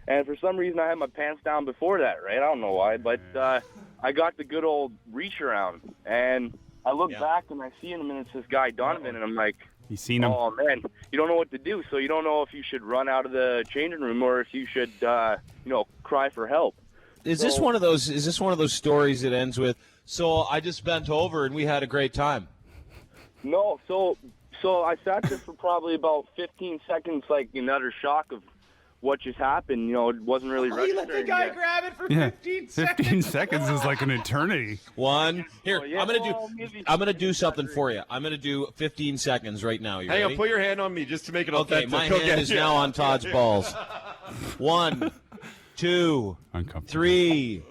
Q: And for some reason, I had my pants down before that, right? I don't know why, but I got the good old reach around. And I look back, and I see him, and it's this guy, Donovan, and I'm like,
G: you seen him?
Q: Oh, man, you don't know what to do. So you don't know if you should run out of the changing room or if you should, cry for help.
D: Is this one of those stories that ends with, so I just bent over and we had a great time?
Q: No, so I sat there for probably about 15 seconds, like in utter shock of what just happened. It wasn't really registering.
D: You let the guy grab it for 15 seconds.
G: 15 seconds is like an eternity.
D: I'm gonna do something for you. I'm gonna do 15 seconds right now. You
E: Hang
D: ready?
E: on, put your hand on me just to make it
D: okay.
E: authentic.
D: My hand is now on Todd's balls. 1, 2, 3,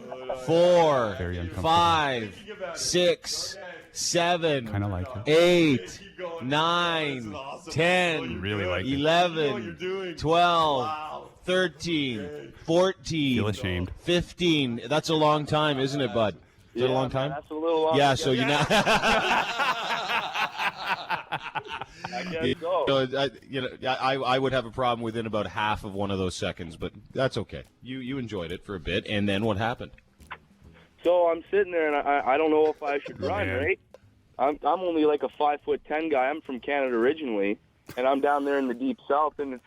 D: 4, 5, 6, 7, 8, 9, 10,
G: really like
D: 11, 12, 13, 14,
G: feel ashamed.
D: 15. That's a long time, isn't it, bud? Is that a long time?
Q: That's a little long.
D: Yeah, so you know.
Q: I guess so.
D: I would have a problem within about half of one of those seconds, but that's okay. You enjoyed it for a bit, and then what happened?
Q: So I'm sitting there, and I don't know if I should run, right? I'm only like a 5'10" guy. I'm from Canada originally, and I'm down there in the deep south, and it's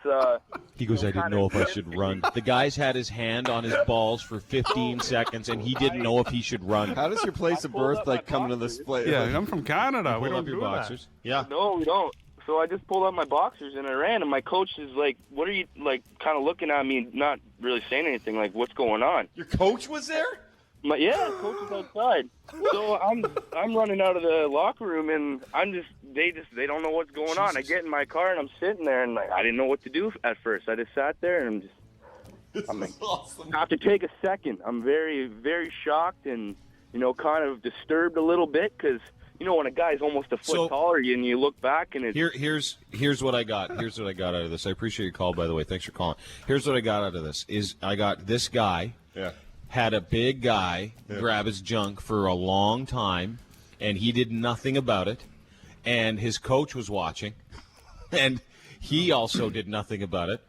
D: He goes, I didn't know if I should run. The guy's had his hand on his balls for 15 seconds, and he didn't know if he should run.
E: How does your place of birth come into this place?
G: Yeah, I'm from Canada. We don't
D: your
G: do
D: boxers.
G: that.
D: Yeah.
Q: No, we don't. So I just pulled out my boxers and I ran, and my coach is like, what are you, like, kind of looking at me, not really saying anything, like, what's going on?
E: Your coach was there?
Q: Coach is outside. So I'm running out of the locker room, and they don't know what's going on. I get in my car, and I'm sitting there, and I didn't know what to do at first. I just sat there, and I'm like, awesome. I have to take a second. I'm very, very shocked and, kind of disturbed a little bit because, when a guy's almost a foot taller and you look back and it's...
D: Here's what I got. Here's what I got out of this. I appreciate your call, by the way. Thanks for calling. Here's what I got out of this. I got this guy had a big guy grab his junk for a long time, and he did nothing about it. And his coach was watching, and he also did nothing about it.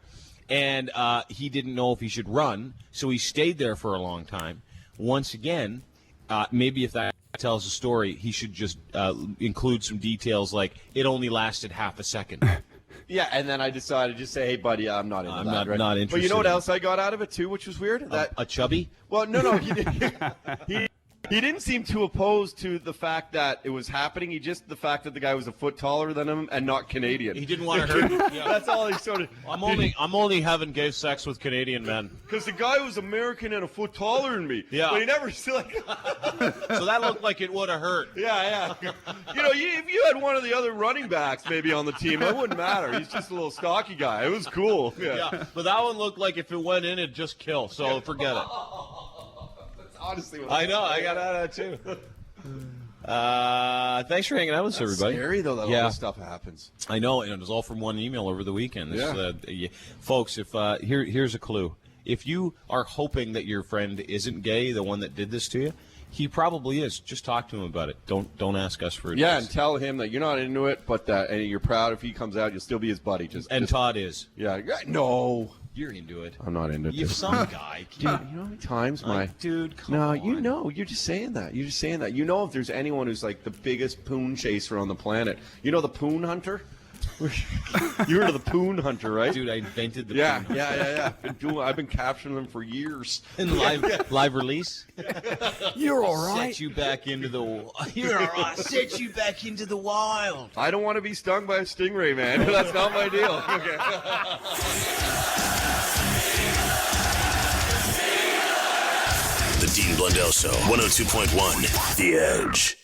D: And he didn't know if he should run, so he stayed there for a long time. Once again, maybe if that tells a story, he should just include some details like it only lasted half a second.
E: Yeah, and then I decided to just say, hey, buddy, I'm not into that.
D: I'm not interested.
E: But you know what else I got out of it, too, which was weird?
D: A chubby?
E: Well, no, he didn't seem too opposed to the fact that it was happening. The fact that the guy was a foot taller than him and not Canadian.
D: He didn't want to hurt him. Yeah.
E: That's all he sort of...
D: I'm only having gay sex with Canadian men.
E: Because the guy was American and a foot taller than me.
D: Yeah.
E: But he never...
D: So that looked like it would have hurt.
E: Yeah. If you had one of the other running backs maybe on the team, it wouldn't matter. He's just a little stocky guy. It was cool.
D: Yeah. But that one looked like if it went in, it'd just kill. So forget it.
E: Honestly,
D: I know. I got out of that too. Thanks for hanging out with us, everybody.
E: Scary though that all this stuff happens.
D: I know, and it was all from one email over the weekend. Folks, if here's a clue: if you are hoping that your friend isn't gay, the one that did this to you, he probably is. Just talk to him about it. Don't ask us for advice.
E: Yeah, and tell him that you're not into it, but that and you're proud if he comes out, you'll still be his buddy.
D: Todd is.
E: Yeah. No.
D: You're into it.
E: I'm not into it.
D: You're some guy.
E: Dude, you know how many times
D: dude, come
E: No,
D: on.
E: you know. You're just saying that. You know if there's anyone who's like the biggest poon chaser on the planet. You know the poon hunter? You heard of the poon hunter, right?
D: Dude, I invented the
E: poon. Yeah. I've been capturing them for years.
D: In live release?
E: You're all right.
D: Set you back into the You're all right. Set you back into the wild.
E: I don't want to be stung by a stingray, man. That's not my deal. Okay.
B: The Dean Blundell Show, 102.1 The Edge.